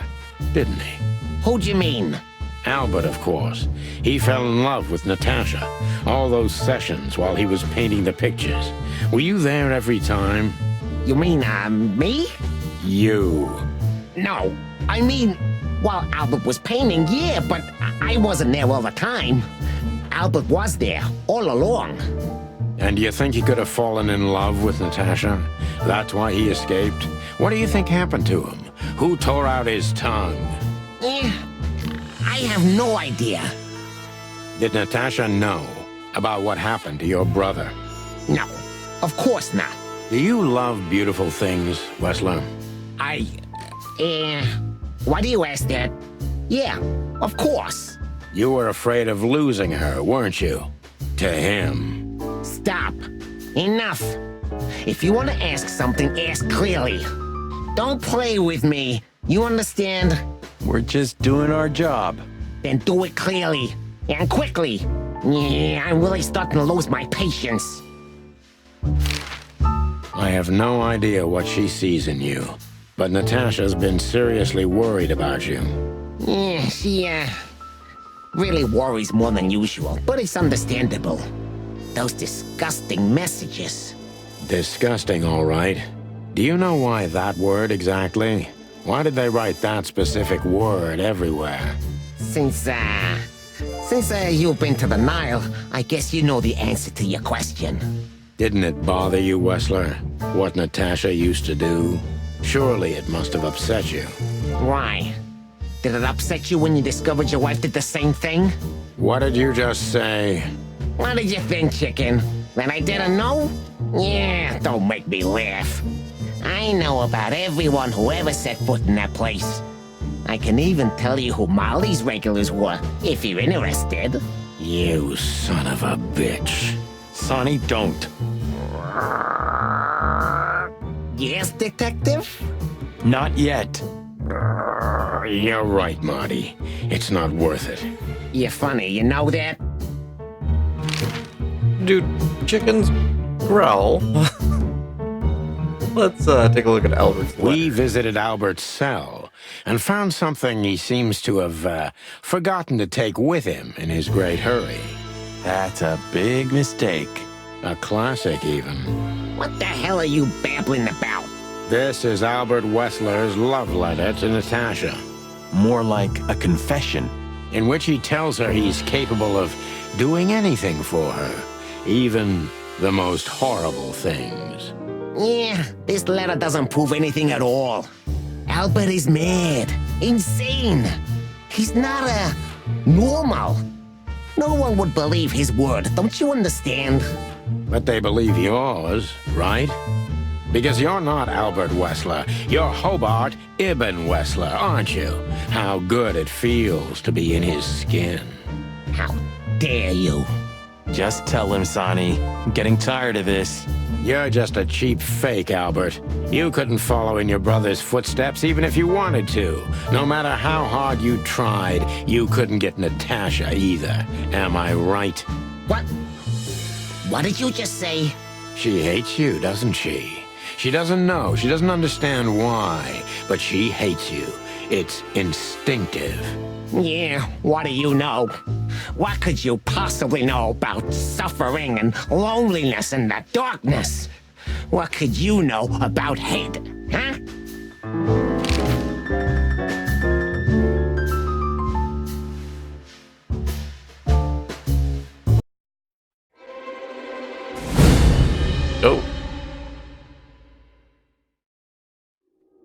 Speaker 2: didn't he?
Speaker 13: Who do you mean?
Speaker 2: Albert, of course. He fell in love with Natasha. All those sessions while he was painting the pictures. Were you there every time?
Speaker 13: You mean, me?
Speaker 2: You.
Speaker 13: No, I mean, while Albert was painting, yeah, but I wasn't there all the time. Albert was there, all along.
Speaker 2: And you think he could have fallen in love with Natasha? That's why he escaped? What do you think happened to him? Who tore out his tongue?
Speaker 13: I have no idea.
Speaker 2: Did Natasha know about what happened to your brother?
Speaker 13: No, of course not.
Speaker 2: Do you love beautiful things, Wessler?
Speaker 13: Why do you ask that? Yeah, of course.
Speaker 2: You were afraid of losing her, weren't you? To him.
Speaker 13: Stop. Enough. If you want to ask something, ask clearly. Don't play with me. You understand?
Speaker 4: We're just doing our job.
Speaker 13: Then do it clearly. And quickly. Yeah, I'm really starting to lose my patience.
Speaker 2: I have no idea what she sees in you, but Natasha's been seriously worried about you.
Speaker 13: Yeah, she, really worries more than usual, but it's understandable. Those disgusting messages.
Speaker 2: Disgusting, all right. Do you know why that word exactly? Why did they write that specific word everywhere?
Speaker 13: Since you've been to the Nile, I guess you know the answer to your question.
Speaker 2: Didn't it bother you, Wessler, what Natasha used to do? Surely it must have upset you.
Speaker 13: Why? Did it upset you when you discovered your wife did the same thing?
Speaker 2: What did you just say?
Speaker 13: What did you think, chicken? That I didn't know? Yeah, don't make me laugh. I know about everyone who ever set foot in that place. I can even tell you who Molly's regulars were, if you're interested.
Speaker 2: You son of a bitch.
Speaker 4: Sonny, don't.
Speaker 13: Yes, detective?
Speaker 4: Not yet.
Speaker 2: You're right, Marty. It's not worth it.
Speaker 13: You're funny, you know that?
Speaker 7: Dude, chickens growl. Let's take a look at Albert's letter.
Speaker 2: We visited Albert's cell and found something he seems to have forgotten to take with him in his great hurry.
Speaker 4: That's a big mistake.
Speaker 2: A classic, even.
Speaker 13: What the hell are you babbling about?
Speaker 2: This is Albert Wessler's love letter to Natasha.
Speaker 4: More like a confession.
Speaker 2: In which he tells her he's capable of doing anything for her, even the most horrible things.
Speaker 13: Yeah, this letter doesn't prove anything at all. Albert is mad, insane. He's not normal. No one would believe his word, don't you understand?
Speaker 2: But they believe yours, right? Because you're not Albert Wessler. You're Hobart Ibn Wessler, aren't you? How good it feels to be in his skin.
Speaker 13: How dare you?
Speaker 4: Just tell him, Sonny. I'm getting tired of this.
Speaker 2: You're just a cheap fake, Albert. You couldn't follow in your brother's footsteps even if you wanted to. No matter how hard you tried, you couldn't get Natasha either. Am I right?
Speaker 13: What? What did you just say?
Speaker 2: She hates you, doesn't she? She doesn't know. She doesn't understand why. But she hates you. It's instinctive.
Speaker 13: Yeah, what do you know? What could you possibly know about suffering and loneliness and the darkness? What could you know about hate, huh?
Speaker 7: Oh.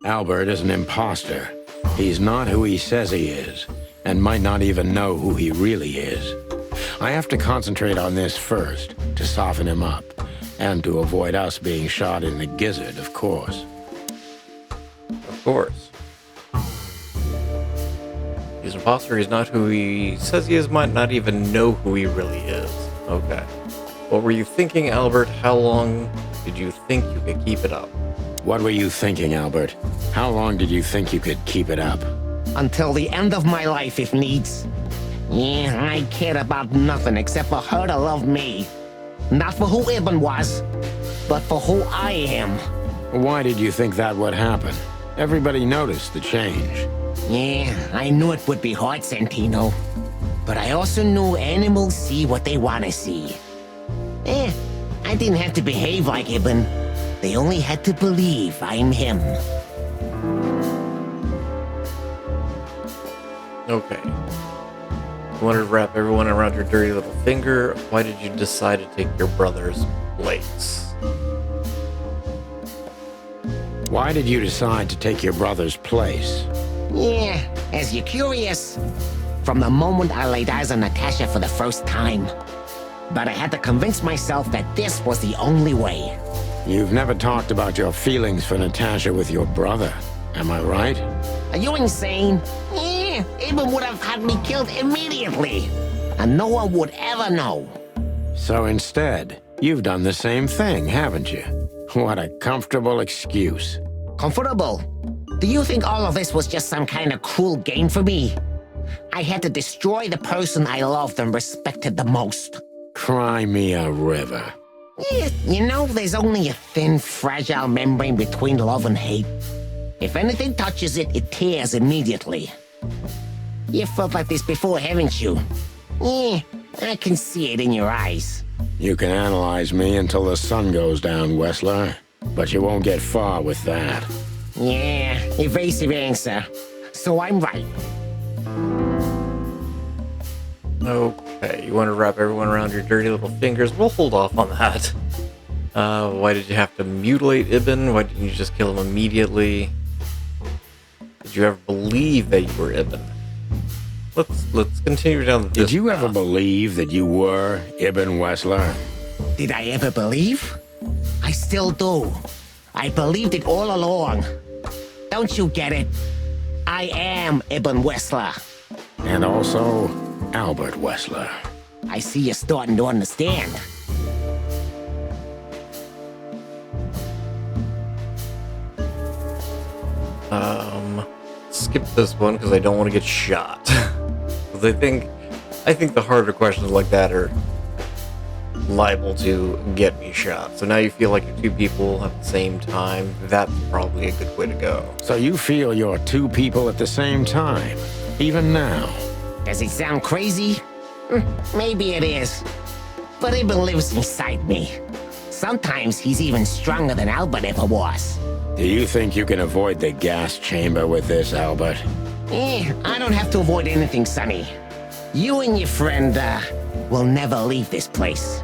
Speaker 2: Albert is an imposter. He's not who he says he is, and might not even know who he really is. I have to concentrate on this first, to soften him up, and to avoid us being shot in the gizzard, of course.
Speaker 7: Of course. He's an imposter, he's not who he says he is, might not even know who he really is. Okay. What were you thinking, Albert? How long did you think you could keep it up?
Speaker 2: What were you thinking, Albert? How long did you think you could keep it up?
Speaker 13: Until the end of my life, if needs. Yeah, I cared about nothing except for her to love me. Not for who Ibn was, but for who I am.
Speaker 2: Why did you think that would happen? Everybody noticed the change.
Speaker 13: Yeah, I knew it would be hard, Santino. But I also knew animals see what they want to see. I didn't have to behave like Ibn. They only had to believe I'm him.
Speaker 7: Okay. You wanted to wrap everyone around your dirty little finger. Why did you decide to take your brother's place?
Speaker 2: Why did you decide to take your brother's place?
Speaker 13: Yeah, as you're curious, from the moment I laid eyes on Natasha for the first time. But I had to convince myself that this was the only way.
Speaker 2: You've never talked about your feelings for Natasha with your brother, am I right?
Speaker 13: Are you insane? Yeah, Ibn would have had me killed immediately. And no one would ever know.
Speaker 2: So instead, you've done the same thing, haven't you? What a comfortable excuse.
Speaker 13: Comfortable? Do you think all of this was just some kind of cruel game for me? I had to destroy the person I loved and respected the most.
Speaker 2: Cry me a river.
Speaker 13: Yeah, you know, there's only a thin, fragile membrane between love and hate. If anything touches it, it tears immediately. You felt like this before, haven't you? Yeah, I can see it in your eyes.
Speaker 2: You can analyze me until the sun goes down, Wessler. But you won't get far with that.
Speaker 13: Yeah, evasive answer. So I'm right.
Speaker 7: Okay, you want to wrap everyone around your dirty little fingers? We'll hold off on that. Why did you have to mutilate Ibn? Why didn't you just kill him immediately? Did you ever believe that you were Ibn? Let's continue down this
Speaker 2: Did you
Speaker 7: path.
Speaker 2: ever believe that you were Ibn Wessler?
Speaker 13: Did I ever believe? I still do. I believed it all along. Don't you get it? I am Ibn Wessler.
Speaker 2: And also, Albert Wessler.
Speaker 13: I see you're starting to understand.
Speaker 7: Skip this one because I don't want to get shot. 'Cause I think the harder questions like that are liable to get me shot. So now you feel like you're two people at the same time. That's probably a good way to go.
Speaker 2: So you feel you're two people at the same time, even now?
Speaker 13: Does it sound crazy? Maybe it is. But Ibn lives inside me. Sometimes he's even stronger than Albert ever was.
Speaker 2: Do you think you can avoid the gas chamber with this, Albert?
Speaker 13: I don't have to avoid anything, Sonny. You and your friend, will never leave this place.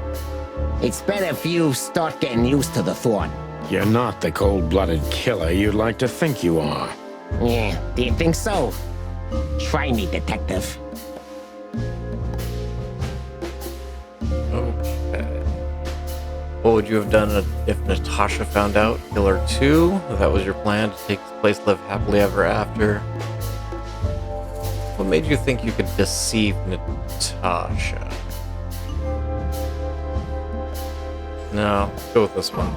Speaker 13: It's better if you start getting used to the thought.
Speaker 2: You're not the cold-blooded killer you'd like to think you are.
Speaker 13: Yeah, do you think so? Try me, detective.
Speaker 7: Okay. What would you have done if Natasha found out? Kill her too? That was your plan, to take this place, live happily ever after? What made you think you could deceive Natasha? No, go with this one.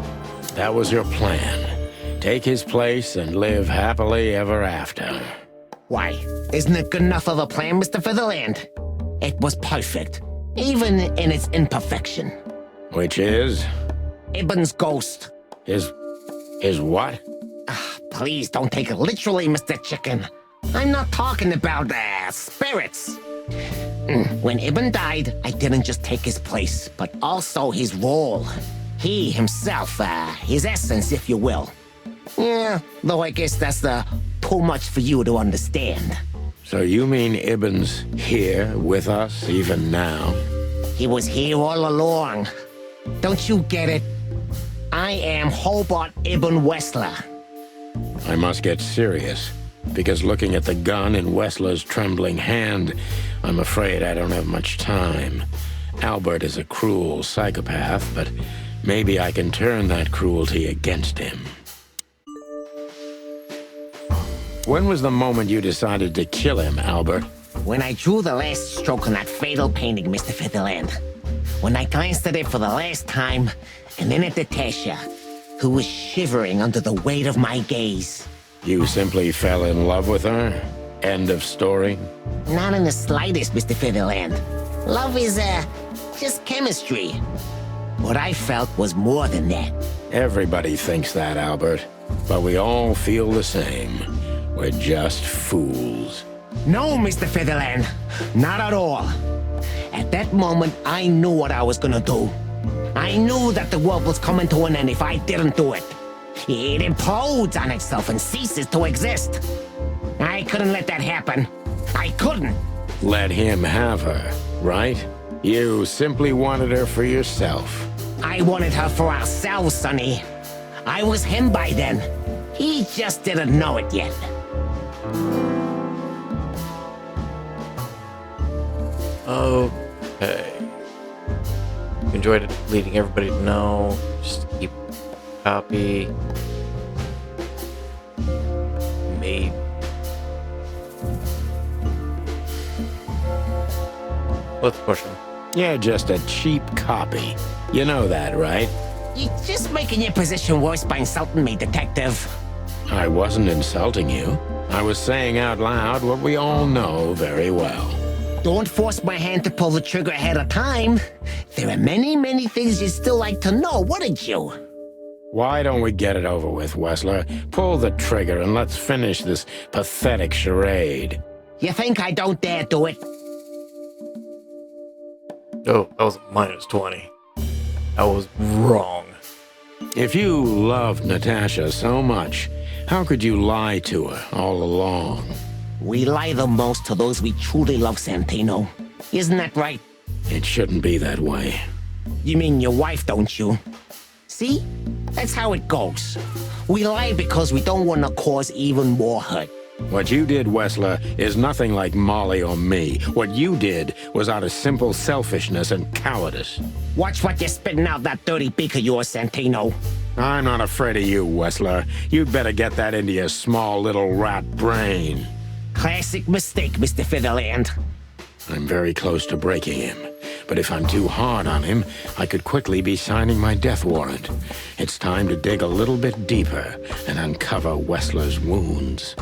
Speaker 2: That was your plan. Take his place and live happily ever after.
Speaker 13: Why, isn't it good enough of a plan, Mr. Featherland? It was perfect, even in its imperfection.
Speaker 2: Which is?
Speaker 13: Ibn's ghost.
Speaker 2: His what?
Speaker 13: Please don't take it literally, Mr. Chicken. I'm not talking about spirits. When Ibn died, I didn't just take his place, but also his role. He himself, his essence, if you will. Yeah, though I guess that's too much for you to understand.
Speaker 2: So you mean Ibn's here with us even now?
Speaker 13: He was here all along. Don't you get it? I am Hobart Ibn Wessler.
Speaker 2: I must get serious, because looking at the gun in Wessler's trembling hand, I'm afraid I don't have much time. Albert is a cruel psychopath, but maybe I can turn that cruelty against him. When was the moment you decided to kill him, Albert?
Speaker 13: When I drew the last stroke on that fatal painting, Mr. Featherland. When I glanced at it for the last time, and then at Natasha, who was shivering under the weight of my gaze.
Speaker 2: You simply fell in love with her? End of story?
Speaker 13: Not in the slightest, Mr. Featherland. Love is, just chemistry. What I felt was more than that.
Speaker 2: Everybody thinks that, Albert. But we all feel the same. We're just fools.
Speaker 13: No, Mr. Featherland. Not at all. At that moment, I knew what I was gonna do. I knew that the world was coming to an end if I didn't do it. It implodes on itself and ceases to exist. I couldn't let that happen. I couldn't.
Speaker 2: Let him have her, right? You simply wanted her for yourself.
Speaker 13: I wanted her for ourselves, Sonny. I was him by then. He just didn't know it yet.
Speaker 7: Okay. Enjoyed leading everybody to know. Just keep copy. Maybe. Let's push him.
Speaker 2: You're just a cheap copy. You know that, right?
Speaker 13: You're just making your position worse by insulting me, Detective.
Speaker 2: I wasn't insulting you. I was saying out loud what we all know very well.
Speaker 13: Don't force my hand to pull the trigger ahead of time. There are many, many things you'd still like to know, wouldn't you?
Speaker 2: Why don't we get it over with, Wessler? Pull the trigger and let's finish this pathetic charade.
Speaker 13: You think I don't dare do it?
Speaker 7: Oh, that was minus 20. I was wrong.
Speaker 2: If you loved Natasha so much, how could you lie to her all along?
Speaker 13: We lie the most to those we truly love, Santino. Isn't that right?
Speaker 2: It shouldn't be that way.
Speaker 13: You mean your wife, don't you? See? That's how it goes. We lie because we don't want to cause even more hurt.
Speaker 2: What you did, Wessler, is nothing like Molly or me. What you did was out of simple selfishness and cowardice.
Speaker 13: Watch what you're spitting out that dirty beak of yours, Santino.
Speaker 2: I'm not afraid of you, Wessler. You'd better get that into your small little rat brain.
Speaker 13: Classic mistake, Mr. Featherland.
Speaker 2: I'm very close to breaking him. But if I'm too hard on him, I could quickly be signing my death warrant. It's time to dig a little bit deeper and uncover Wessler's wounds.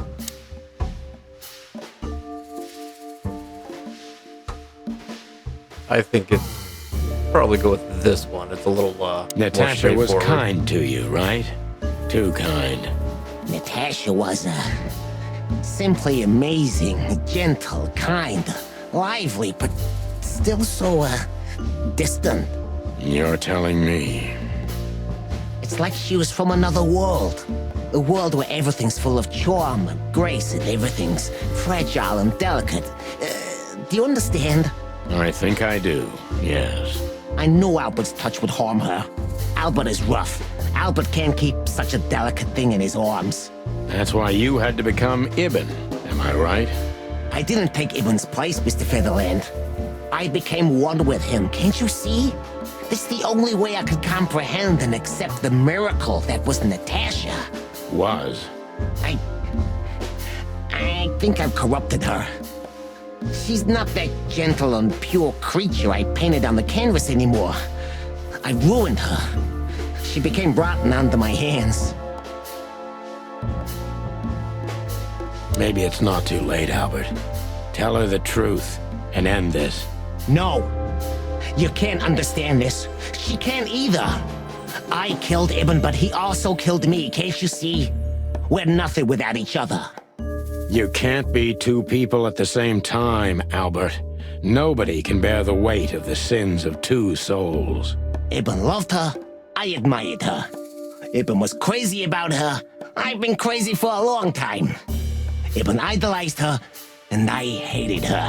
Speaker 7: I think it's probably go with this one. It's a little
Speaker 2: Natasha
Speaker 7: more
Speaker 2: was
Speaker 7: straightforward.
Speaker 2: kind to you, right? Too kind.
Speaker 13: Natasha was, simply amazing, gentle, kind, lively, but still so, distant.
Speaker 2: You're telling me.
Speaker 13: It's like she was from another world. A world where everything's full of charm and grace and everything's fragile and delicate. Do you understand?
Speaker 2: I think I do, yes.
Speaker 13: I knew Albert's touch would harm her. Albert is rough. Albert can't keep such a delicate thing in his arms.
Speaker 2: That's why you had to become Ibn, am I right?
Speaker 13: I didn't take Ibn's place, Mr. Featherland. I became one with him, can't you see? This is the only way I could comprehend and accept the miracle that was Natasha.
Speaker 2: Was?
Speaker 13: I think I've corrupted her. She's not that gentle and pure creature I painted on the canvas anymore. I ruined her. she became rotten under my hands.
Speaker 2: Maybe it's not too late, Albert. Tell her the truth and end this.
Speaker 13: No. You can't understand this. She can't either. I killed Ibn, but he also killed me, can't you see? We're nothing without each other.
Speaker 2: You can't be two people at the same time, Albert. Nobody can bear the weight of the sins of two souls.
Speaker 13: Ibn loved her. I admired her. Ibn was crazy about her. I've been crazy for a long time. Ibn idolized her, and I hated her.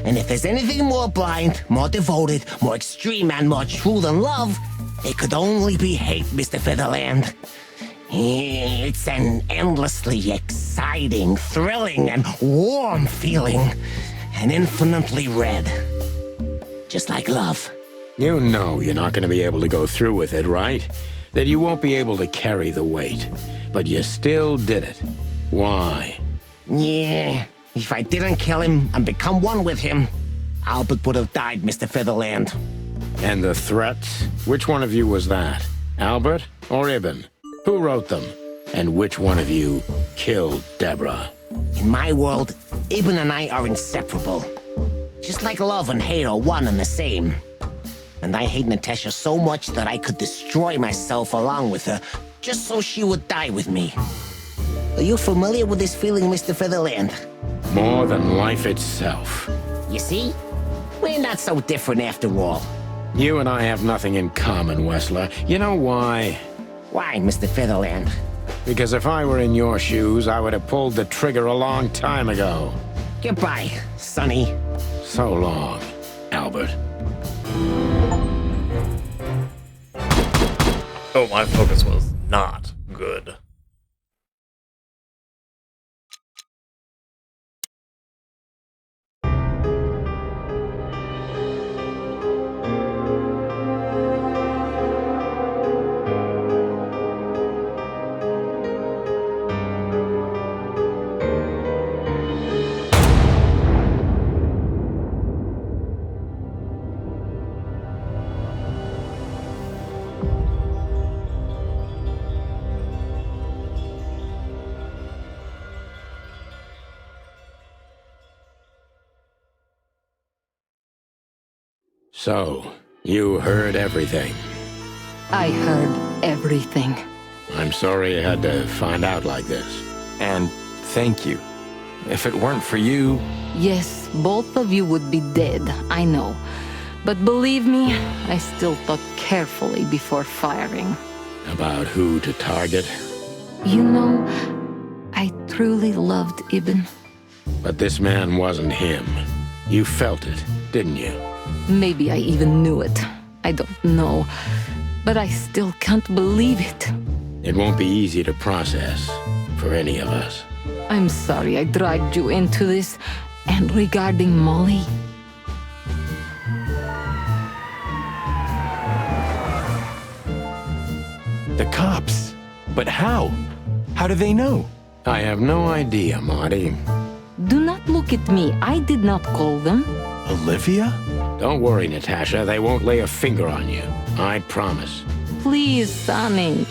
Speaker 13: And if there's anything more blind, more devoted, more extreme, and more true than love, it could only be hate, Mr. Featherland. It's an endlessly exciting, thrilling, and warm feeling. And infinitely red. Just like love.
Speaker 2: You know you're not going to be able to go through with it, right? That you won't be able to carry the weight. But you still did it. Why?
Speaker 13: Yeah, if I didn't kill him and become one with him, Albert would have died, Mr. Featherland.
Speaker 2: And the threats? Which one of you was that? Albert or Ibn? Who wrote them? And which one of you killed Deborah?
Speaker 13: In my world, Ibn and I are inseparable. Just like love and hate are one and the same. And I hate Natasha so much that I could destroy myself along with her, just so she would die with me. Are you familiar with this feeling, Mr. Featherland?
Speaker 2: More than life itself.
Speaker 13: You see? We're not so different after all.
Speaker 2: You and I have nothing in common, Wessler. You know why?
Speaker 13: Why, Mr. Featherland?
Speaker 2: Because if I were in your shoes, I would have pulled the trigger a long time ago.
Speaker 13: Goodbye, Sonny.
Speaker 2: So long, Albert.
Speaker 7: Oh, my focus was not good.
Speaker 2: So, you heard everything.
Speaker 12: I heard everything.
Speaker 2: I'm sorry you had to find out like this.
Speaker 4: And thank you. If it weren't for you...
Speaker 12: Yes, both of you would be dead, I know. But believe me, I still thought carefully before firing.
Speaker 2: About who to target?
Speaker 12: You know, I truly loved Ibn.
Speaker 2: But this man wasn't him. You felt it, didn't you?
Speaker 12: Maybe I even knew it. I don't know. But I still can't believe it.
Speaker 2: It won't be easy to process for any of us.
Speaker 12: I'm sorry I dragged you into this. And regarding Molly...
Speaker 4: The cops. But how? How do they know?
Speaker 2: I have no idea, Marty.
Speaker 12: Do not look at me. I did not call them.
Speaker 4: Olivia?
Speaker 2: Don't worry, Natasha. They won't lay a finger on you. I promise.
Speaker 12: Please, Sonny.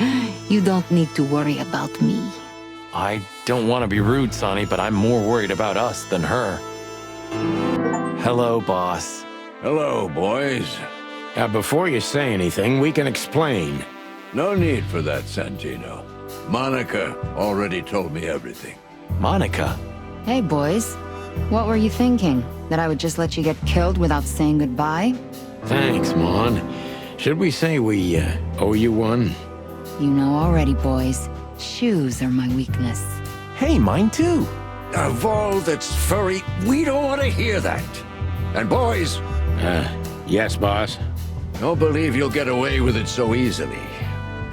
Speaker 12: You don't need to worry about me.
Speaker 4: I don't want to be rude, Sonny, but I'm more worried about us than her. Hello, boss.
Speaker 14: Hello, boys.
Speaker 2: Before you say anything, we can explain.
Speaker 14: No need for that, Santino. Monica already told me everything.
Speaker 4: Monica?
Speaker 15: Hey, boys. What were you thinking? That I would just let you get killed without saying goodbye?
Speaker 2: Thanks, Mon. Should we say we owe you one?
Speaker 15: You know already, boys. Shoes are my weakness.
Speaker 4: Hey, mine too.
Speaker 14: Of all that's furry, we don't want to hear that. And boys...
Speaker 2: yes, boss?
Speaker 14: Don't believe you'll get away with it so easily.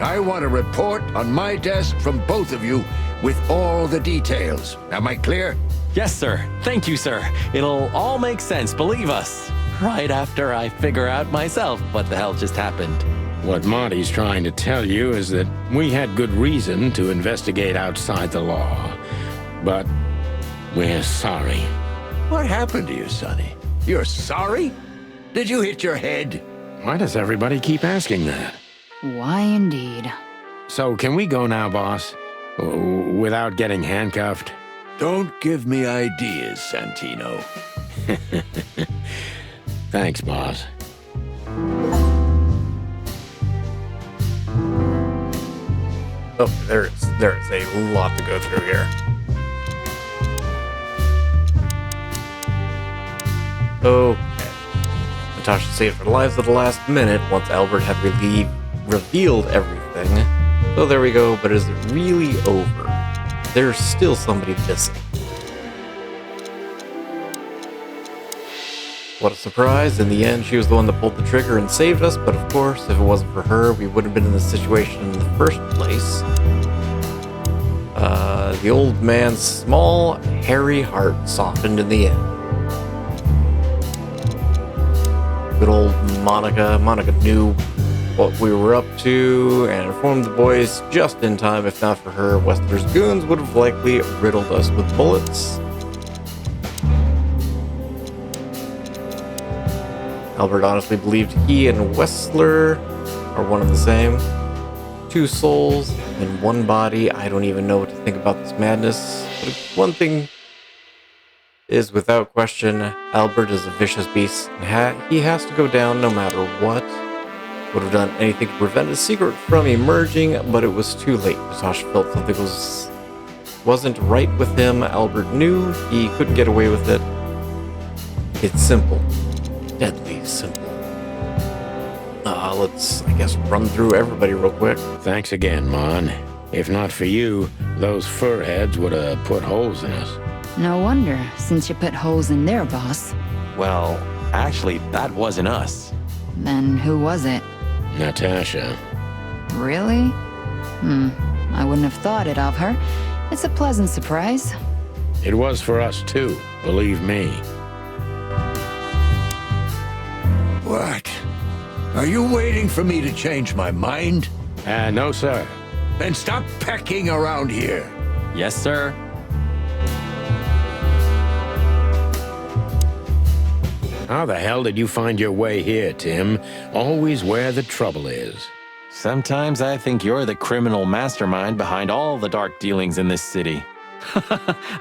Speaker 14: I want a report on my desk from both of you with all the details. Am I clear?
Speaker 4: Yes, sir. Thank you, sir. It'll all make sense, believe us. Right after I figure out myself what the hell just happened.
Speaker 2: What Marty's trying to tell you is that we had good reason to investigate outside the law. But we're sorry.
Speaker 14: What happened to you, Sonny? You're sorry? Did you hit your head?
Speaker 2: Why does everybody keep asking that?
Speaker 15: Why indeed.
Speaker 2: So can we go now, boss? Without getting handcuffed?
Speaker 14: Don't give me ideas, Santino.
Speaker 2: Thanks, boss.
Speaker 7: Oh, there's a lot to go through here. Okay. Natasha saved her lives at the last minute once Albert had revealed everything. So there we go, but is it really over? There's still somebody missing. What a surprise. In the end, she was the one that pulled the trigger and saved us, but of course, if it wasn't for her, we wouldn't have been in this situation in the first place. The old man's small, hairy heart softened in the end. Good old Monica. Monica knew what we were up to and informed the boys just in time. If not for her, Westler's goons would have likely riddled us with bullets. Albert honestly believed he and Westler are one and the same. Two souls in one body. I don't even know what to think about this madness. But one thing is without question, Albert is a vicious beast. And he has to go down no matter what. Would have done anything to prevent his secret from emerging, but it was too late. Natasha felt something wasn't right with him. Albert knew he couldn't get away with it. It's simple. Deadly simple. Let's, I guess, run through everybody real quick.
Speaker 2: Thanks again, Mon. If not for you, those fur heads would have put holes in us.
Speaker 15: No wonder, since you put holes in their boss.
Speaker 4: Well, actually, that wasn't us.
Speaker 15: Then who was it?
Speaker 2: Natasha.
Speaker 15: Really? I wouldn't have thought it of her. It's a pleasant surprise.
Speaker 2: It was for us too, believe me.
Speaker 14: What? Are you waiting for me to change my mind?
Speaker 2: No, sir.
Speaker 14: Then stop pecking around here.
Speaker 4: Yes, sir.
Speaker 2: How the hell did you find your way here, Tim? Always where the trouble is.
Speaker 4: Sometimes I think you're the criminal mastermind behind all the dark dealings in this city.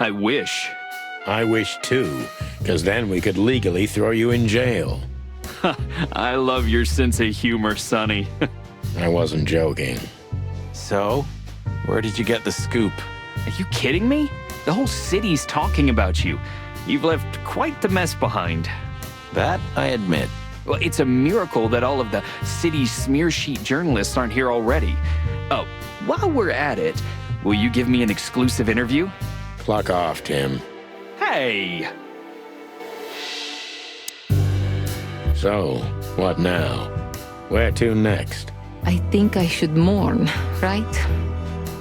Speaker 16: I wish.
Speaker 2: I wish too, because then we could legally throw you in jail.
Speaker 16: I love your sense of humor, Sonny.
Speaker 2: I wasn't joking.
Speaker 4: So, where did you get the scoop?
Speaker 16: Are you kidding me? The whole city's talking about you. You've left quite the mess behind.
Speaker 4: That I admit.
Speaker 16: Well, it's a miracle that all of the city's smear sheet journalists aren't here already. Oh, while we're at it, will you give me an exclusive interview?
Speaker 2: Clock off, Tim.
Speaker 16: Hey!
Speaker 2: So, what now? Where to next?
Speaker 12: I think I should mourn, right?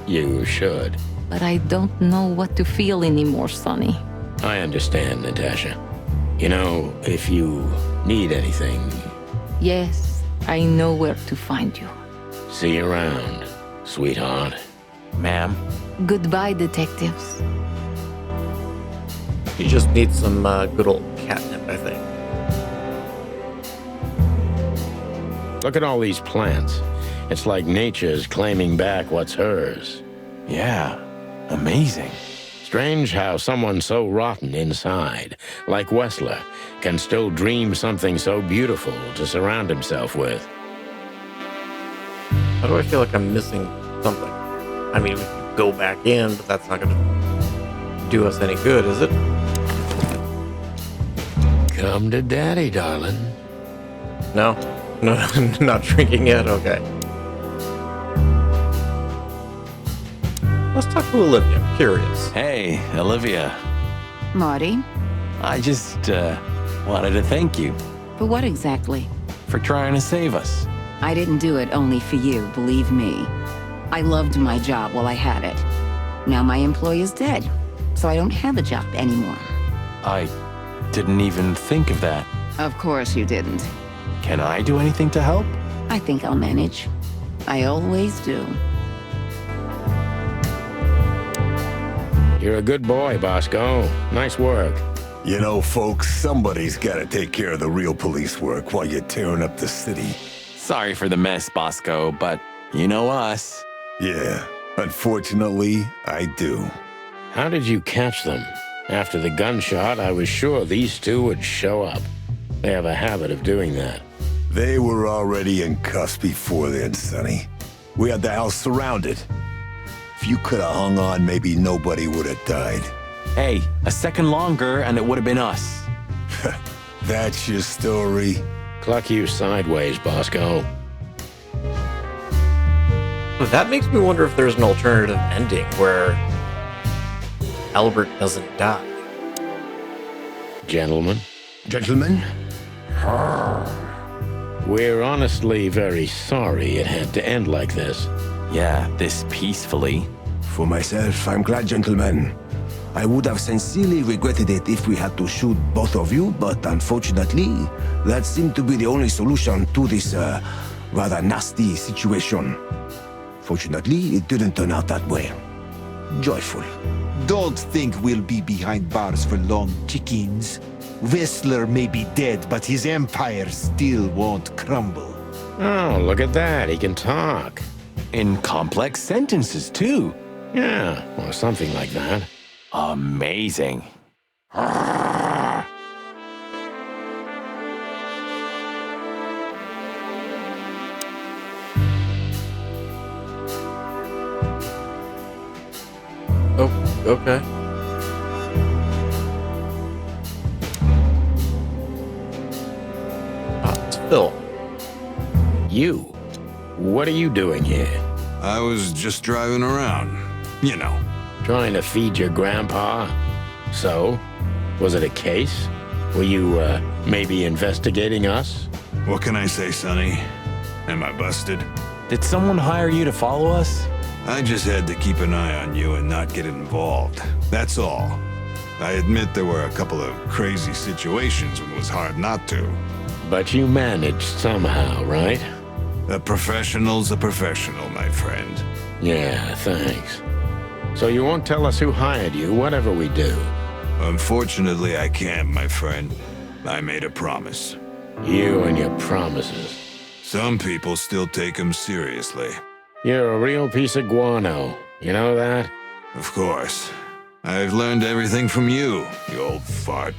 Speaker 2: You should.
Speaker 12: But I don't know what to feel anymore, Sonny.
Speaker 2: I understand, Natasha. You know, if you need anything...
Speaker 12: Yes, I know where to find you.
Speaker 2: See you around, sweetheart.
Speaker 4: Ma'am.
Speaker 12: Goodbye, detectives.
Speaker 7: You just need some good old catnip, I think.
Speaker 2: Look at all these plants. It's like nature's claiming back what's hers.
Speaker 4: Yeah, amazing.
Speaker 2: Strange how someone so rotten inside, like Westler, can still dream something so beautiful to surround himself with.
Speaker 7: How do I feel like I'm missing something? I mean, we could go back in, but that's not going to do us any good, is it?
Speaker 2: Come to daddy, darling.
Speaker 7: No? No, not drinking yet? Okay. Let's talk to Olivia. I'm curious.
Speaker 4: Hey, Olivia.
Speaker 15: Marty?
Speaker 4: I just, wanted to thank you.
Speaker 11: For what exactly?
Speaker 4: For trying to save us.
Speaker 11: I didn't do it only for you, believe me. I loved my job while I had it. Now my employer's dead, so I don't have a job anymore.
Speaker 4: I didn't even think of that.
Speaker 11: Of course you didn't.
Speaker 4: Can I do anything to help?
Speaker 11: I think I'll manage. I always do.
Speaker 2: You're a good boy, Bosco. Nice work.
Speaker 9: You know, folks, somebody's got to take care of the real police work while you're tearing up the city.
Speaker 4: Sorry for the mess, Bosco, but you know us.
Speaker 9: Yeah, unfortunately, I do.
Speaker 2: How did you catch them? After the gunshot, I was sure these two would show up. They have a habit of doing that.
Speaker 9: They were already in cuffs before then, Sonny. We had the house surrounded. If you could have hung on, maybe nobody would have died.
Speaker 4: Hey, a second longer and it would have been us.
Speaker 9: That's your story?
Speaker 2: Cluck you sideways, Bosco.
Speaker 7: That makes me wonder if there's an alternative ending where Albert doesn't die.
Speaker 2: Gentlemen?
Speaker 9: Gentlemen?
Speaker 2: We're honestly very sorry it had to end like this.
Speaker 4: Yeah, this peacefully.
Speaker 9: For myself, I'm glad, gentlemen. I would have sincerely regretted it if we had to shoot both of you, but unfortunately, that seemed to be the only solution to this rather nasty situation. Fortunately, it didn't turn out that way. Joyful.
Speaker 10: Don't think we'll be behind bars for long, chickens. Whistler may be dead, but his empire still won't crumble.
Speaker 2: Oh, look at that. He can talk.
Speaker 4: In complex sentences, too.
Speaker 2: Yeah, or something like that.
Speaker 4: Amazing.
Speaker 7: Oh, okay. It's Phil.
Speaker 2: You? What are you doing here?
Speaker 17: I was just driving around. You know.
Speaker 2: Trying to feed your grandpa? So? Was it a case? Were you, maybe investigating us?
Speaker 17: What can I say, Sonny? Am I busted?
Speaker 4: Did someone hire you to follow us?
Speaker 17: I just had to keep an eye on you and not get involved. That's all. I admit there were a couple of crazy situations when it was hard not to.
Speaker 2: But you managed somehow, right?
Speaker 17: A professional's a professional, my friend.
Speaker 2: Yeah, thanks. So you won't tell us who hired you, whatever we do?
Speaker 17: Unfortunately, I can't, my friend. I made a promise.
Speaker 2: You and your promises.
Speaker 17: Some people still take them seriously.
Speaker 2: You're a real piece of guano. You know that?
Speaker 17: Of course. I've learned everything from you, you old fart.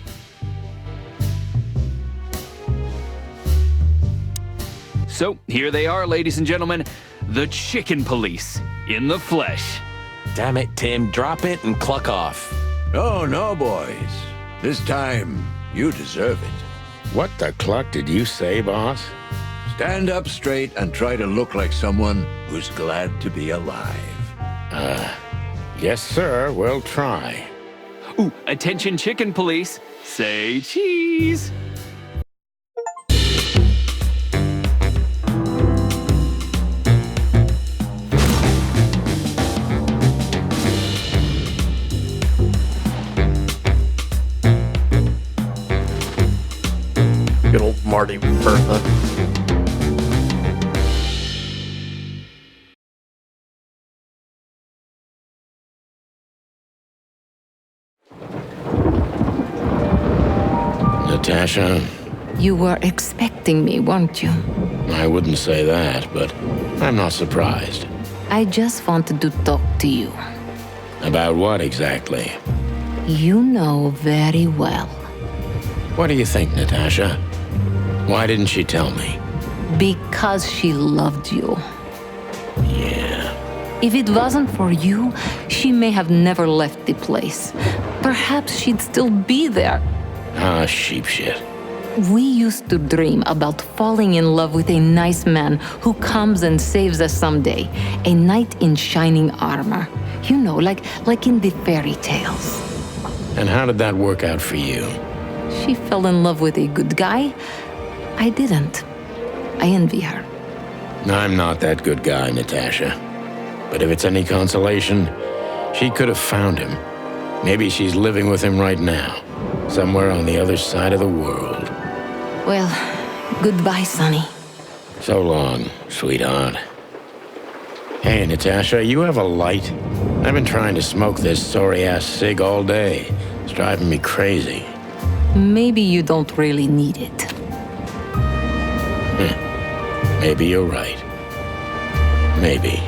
Speaker 16: So, here they are, ladies and gentlemen. The Chicken Police, in the flesh.
Speaker 4: Damn it, Tim. Drop it and cluck off.
Speaker 14: Oh, no, boys. This time, you deserve it.
Speaker 2: What the cluck did you say, boss?
Speaker 14: Stand up straight and try to look like someone who's glad to be alive.
Speaker 2: Yes, sir. We'll try.
Speaker 16: Ooh, attention Chicken Police. Say cheese.
Speaker 7: Good old Marty Bertha.
Speaker 2: Natasha?
Speaker 12: You were expecting me, weren't you?
Speaker 2: I wouldn't say that, but I'm not surprised.
Speaker 12: I just wanted to talk to you.
Speaker 2: About what exactly?
Speaker 12: You know very well.
Speaker 2: What do you think, Natasha? Why didn't she tell me?
Speaker 12: Because she loved you.
Speaker 2: Yeah.
Speaker 12: If it wasn't for you, she may have never left the place. Perhaps she'd still be there.
Speaker 2: Ah, sheep shit.
Speaker 12: We used to dream about falling in love with a nice man who comes and saves us someday. A knight in shining armor. You know, like in the fairy tales.
Speaker 2: And how did that work out for you?
Speaker 12: She fell in love with a good guy. I didn't. I envy her.
Speaker 2: I'm not that good guy, Natasha. But if it's any consolation, she could have found him. Maybe she's living with him right now, somewhere on the other side of the world.
Speaker 12: Well, goodbye, Sonny.
Speaker 2: So long, sweetheart. Hey, Natasha, you have a light? I've been trying to smoke this sorry-ass cig all day. It's driving me crazy.
Speaker 12: Maybe you don't really need it.
Speaker 2: Maybe you're right. Maybe.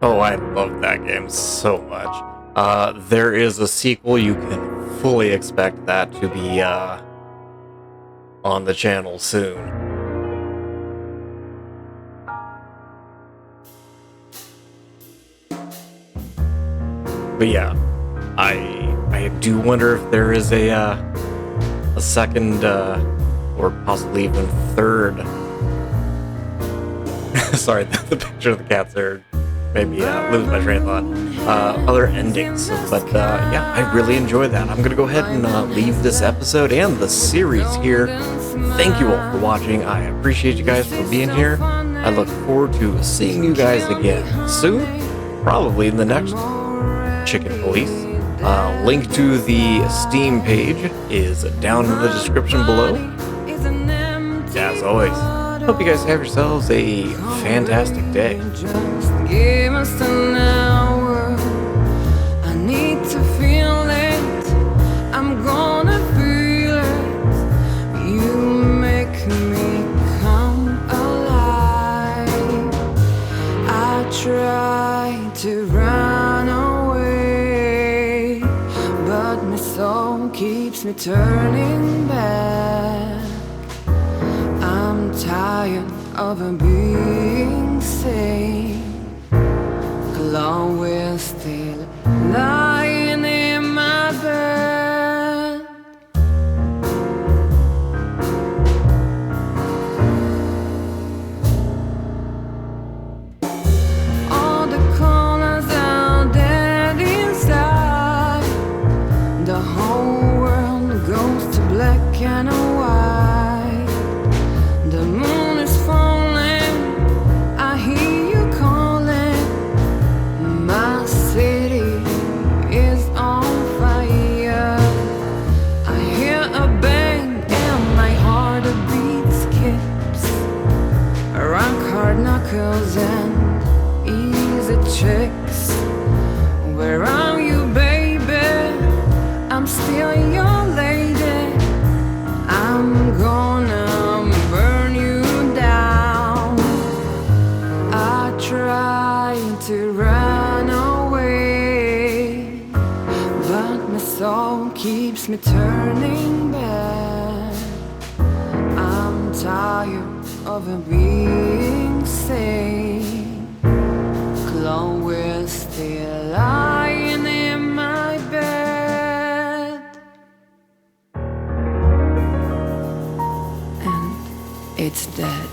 Speaker 7: Oh, I love that game so much. There is a sequel. You can fully expect that to be on the channel soon. But yeah, I do wonder if there is a second or possibly even third. Sorry, the picture of the cats there made me lose my train of thought. Other endings, but yeah, I really enjoyed that. I'm gonna go ahead and leave this episode and the series here. Thank you all for watching. I appreciate you guys for being here. I look forward to seeing you guys again soon, probably in the next Chicken Police. Link to the Steam page is down in the description below. As always, hope you guys have yourselves a fantastic day.
Speaker 18: Give us an hour. I need to feel it. I'm gonna feel it. You make me come alive. I try to run away, but my soul keeps me turning back. I'm tired of being sane. Alone, we're still lying in my bed. All the colors are dead inside. The whole world goes to black and white. The moon is falling. I hear you calling. My city is on fire. I hear a bang and my heart beats skips. Around hard knuckles and easy checks. Where are you, baby? I'm still your lady. I'm gonna burn you down. I try to run away, but my soul keeps me turning back. I'm tired of being sane. Clone, we're still lying in my bed. And it's dead.